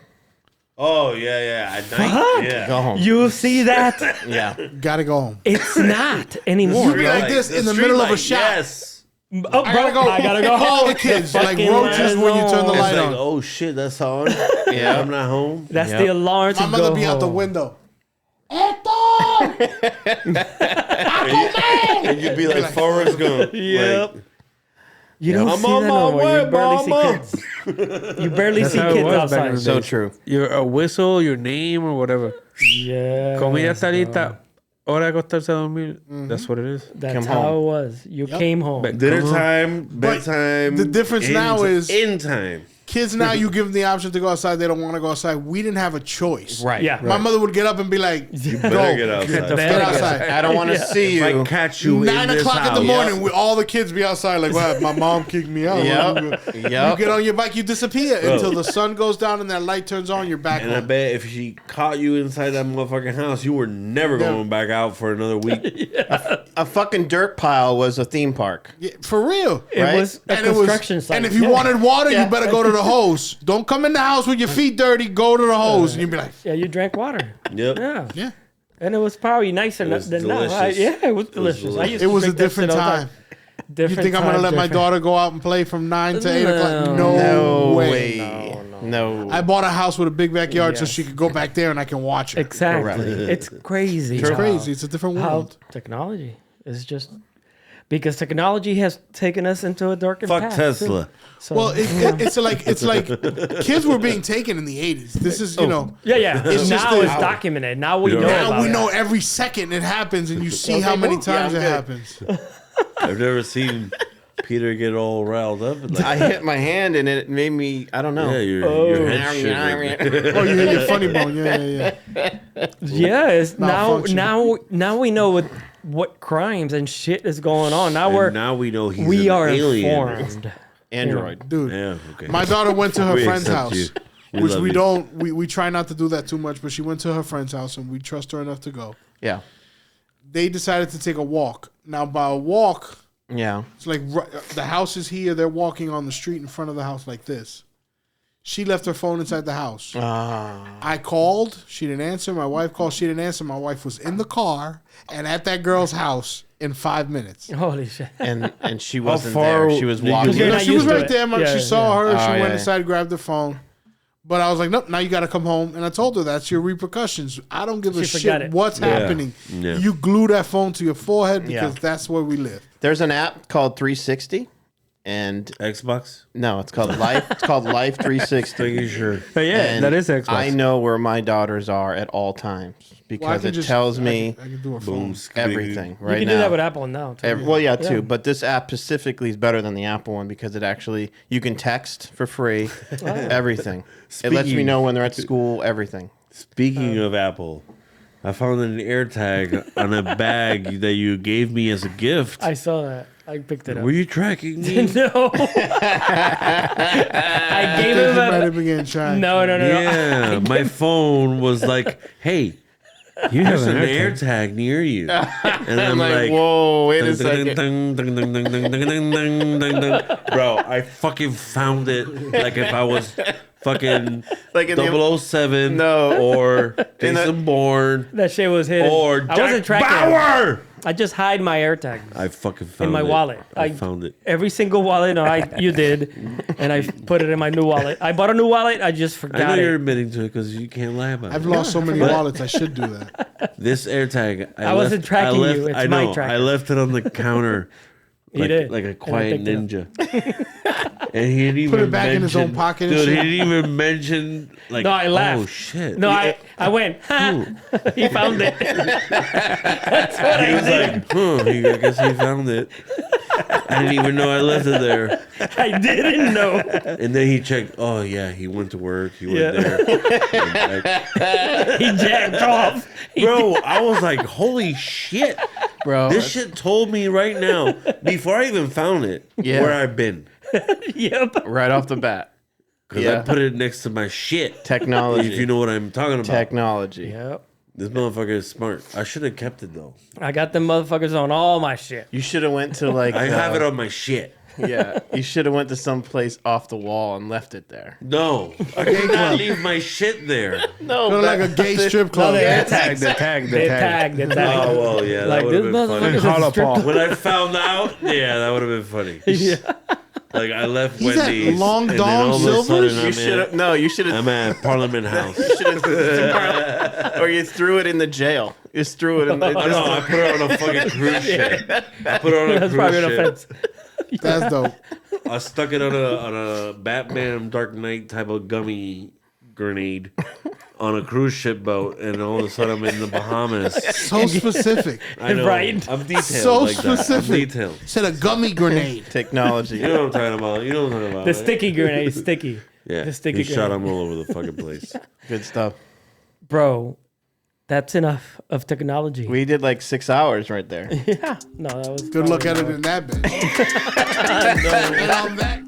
Oh yeah. At night. Fuck. Yeah. Go home. You see that? Yeah. Gotta go home. It's not anymore. You be like this in the middle of a shot. Yes. Oh, bro, I gotta go. All the kids like fucking roaches when you turn the It's light like, on. oh shit, that's on. Yeah. I'm not home. That's Yep. the alarm to My mother go be out the home. window. And you'd be like Forrest Gump. Yep. Like, You don't I'm see on that my no more. way, You barely mama. see kids. You barely That's see how it kids was back in outside. the So days. true. Your whistle, your name, or whatever. Yeah. Comida está lista. Hora de acostarse a dormir. That's what it is. That's Come how home. it was. You came home. But- dinner time, bedtime. the difference now is- in time. Kids now, you give them the option to go outside. They don't want to go outside. We didn't have a choice. Right. Yeah. My mother would get up and be like, Better "Go, get outside. get outside." I don't want to see If I you. catch you 9 in this o'clock in the house- morning, all the kids be outside like, "What? My mom kicked me out." Yep. You Yep. get on your bike, you disappear until the sun goes down and that light turns on. You're back And I home. bet if she caught you inside that motherfucking house, you were never going back out for another week. A fucking dirt pile was a theme park. Yeah, for real. It Right? was a construction site. and if you Yeah. wanted water, you better go to the hose. Don't come in the house with your feet dirty. Go to the hose, and you'd be like, Yeah, you drank water. Yep. Yeah. "Yeah." And it was probably nicer was than now. delicious. Yeah, it was delicious. I delicious. used It to was a drink that different shit all the time. You Different think I'm gonna time, let my different- daughter go out and play from 9 to 8 o'clock? No. No way. way. No. I bought a house with a big backyard so Yes. she could go back there and I can watch it. Exactly. Correct. It's crazy. It's how- crazy. It's a different How world. technology is just because technology has taken us into a darker Fuck path. Tesla. too. So, Well, it's like kids were being taken in the 80s. This is, you know, yeah. It's just Now the- it's documented. Now we know Yeah. now about we it. know every second it happens and you see how many times it happens. I've never seen Peter get all riled up. And like, I hit my hand and it made me, I don't know. yeah, your head shivering. Oh, you hit your funny bone. Yeah. Yeah, it's now Malfunction. now we know what crimes and shit is going on. Now And now we know he's we an are alien. informed. Android. Dude, Yeah, okay. my daughter went to her We friend's accept house, you. We which love we you. don't, we try not to do that too much, but she went to her friend's house and we trust her enough to go. Yeah. They decided to take a walk. Now, by a walk, Yeah. it's like the house is here. They're walking on the street in front of the house like this. She left her phone inside the house. I called. She didn't answer. My wife called. She didn't answer. My wife was in the car and at that girl's house in 5 minutes. Holy shit! And she wasn't far there. She was did you walking. You're No, not she was used to right it. there. Man. Yeah, She saw her. Oh, She went yeah. inside, grabbed the phone. But I was like, nope, now you got to come home. And I told her that's your repercussions. I don't give a She forgot shit it. what's happening. Yeah. You glue that phone to your forehead because Yeah. that's where we live. There's an app called 360, and Xbox? no, it's called Life. It's called Life 360. Making sure. But yeah, And that is Xbox. I know where my daughters are at all times Well, I because can it just- tells me I can do a Boom. phone. everything You right can now. do that with Apple now. Too. Well, yeah, too. But this app specifically is better than the Apple one because it actually you can text for free, everything. It lets me Speaking- know when they're at school, everything. Speaking of Apple, I found an AirTag on a bag that you gave me as a gift. I saw that. I picked it up. Were you tracking me? No. I gave him He might a. have begun trying. No. Yeah, my phone was like, "Hey, You have there's an an AirTag. AirTag near you," and I'm I'm like, like, whoa, wait a dun, second. dun, dun, dun, dun, dun, dun, dun, dun, dun, dun. Bro, I fucking found it like if I was fucking Like in the- 007 No. or In the- Jason Bourne That shit was hidden. or I Jack wasn't tracking him. Bauer. I just hide my AirTag I fucking found in my it. wallet. I found it. Every single wallet. No, you did, and I put it in my new wallet. I bought a new wallet. I just I know forgot you're it. admitting to it because you can't lie about I've it. lost so many wallets. I should do that. This AirTag, I wasn't tracking left, you, it's I my know. tracker. I left it on the counter, You did. like a And I quiet picked it up. ninja. And he didn't even it back in his own mention- pocket and Dude, he shit? didn't even mention like. No, I laughed. Oh shit! No, I went. Ha. He found it. That's what He I was did. like, I guess he found it. I didn't even know I left it there. I didn't know. And then he checked. Oh yeah, he went to work. He went Yeah. there. Went back. He jacked off. Bro, I was like, holy shit. Bro. This shit told me right now, before I even found it, Yeah. where I've been. Yep. right off the bat. Because Yeah. I put it next to my shit. Technology. If you know what I'm talking about. Technology. Yep. This motherfucker is smart. I should have kept it though. I got them motherfuckers on all my shit. You should have went to like. I have it on my shit. Yeah, you should have went to some place off the wall and left it there. No, I cannot leave my shit there. No, Go to like a gay strip club. they're The tag. Oh well, yeah, that Like, would have this been funny. motherfucker's a strip club. When I found out, yeah, that would have been funny. Yeah. Like I left He's at Wendy's, Long and Dong then all of a Silvers? sudden You should have. No, you should have. I'm at Parliament House. Or you threw it in the jail. You just threw it in the. Oh, no, I put it on a fucking cruise ship. I put it on a That's probably cruise an ship. offense. That's dope. I stuck it on a Batman Dark Knight type of gummy grenade on a cruise ship boat, and all of a sudden I'm in the Bahamas. So specific. I know. Right. I'm detailed So like that. I'm specific. detailed. Said a gummy grenade. Technology. You know what I'm talking about. You know what I'm talking about. The right? sticky grenade, sticky. Yeah. The sticky He shot grenade. him all over the fucking place. Good stuff. Bro, that's enough of technology. We did like 6 hours right there. Yeah. No, that was Good luck probably editing that bitch. And on that.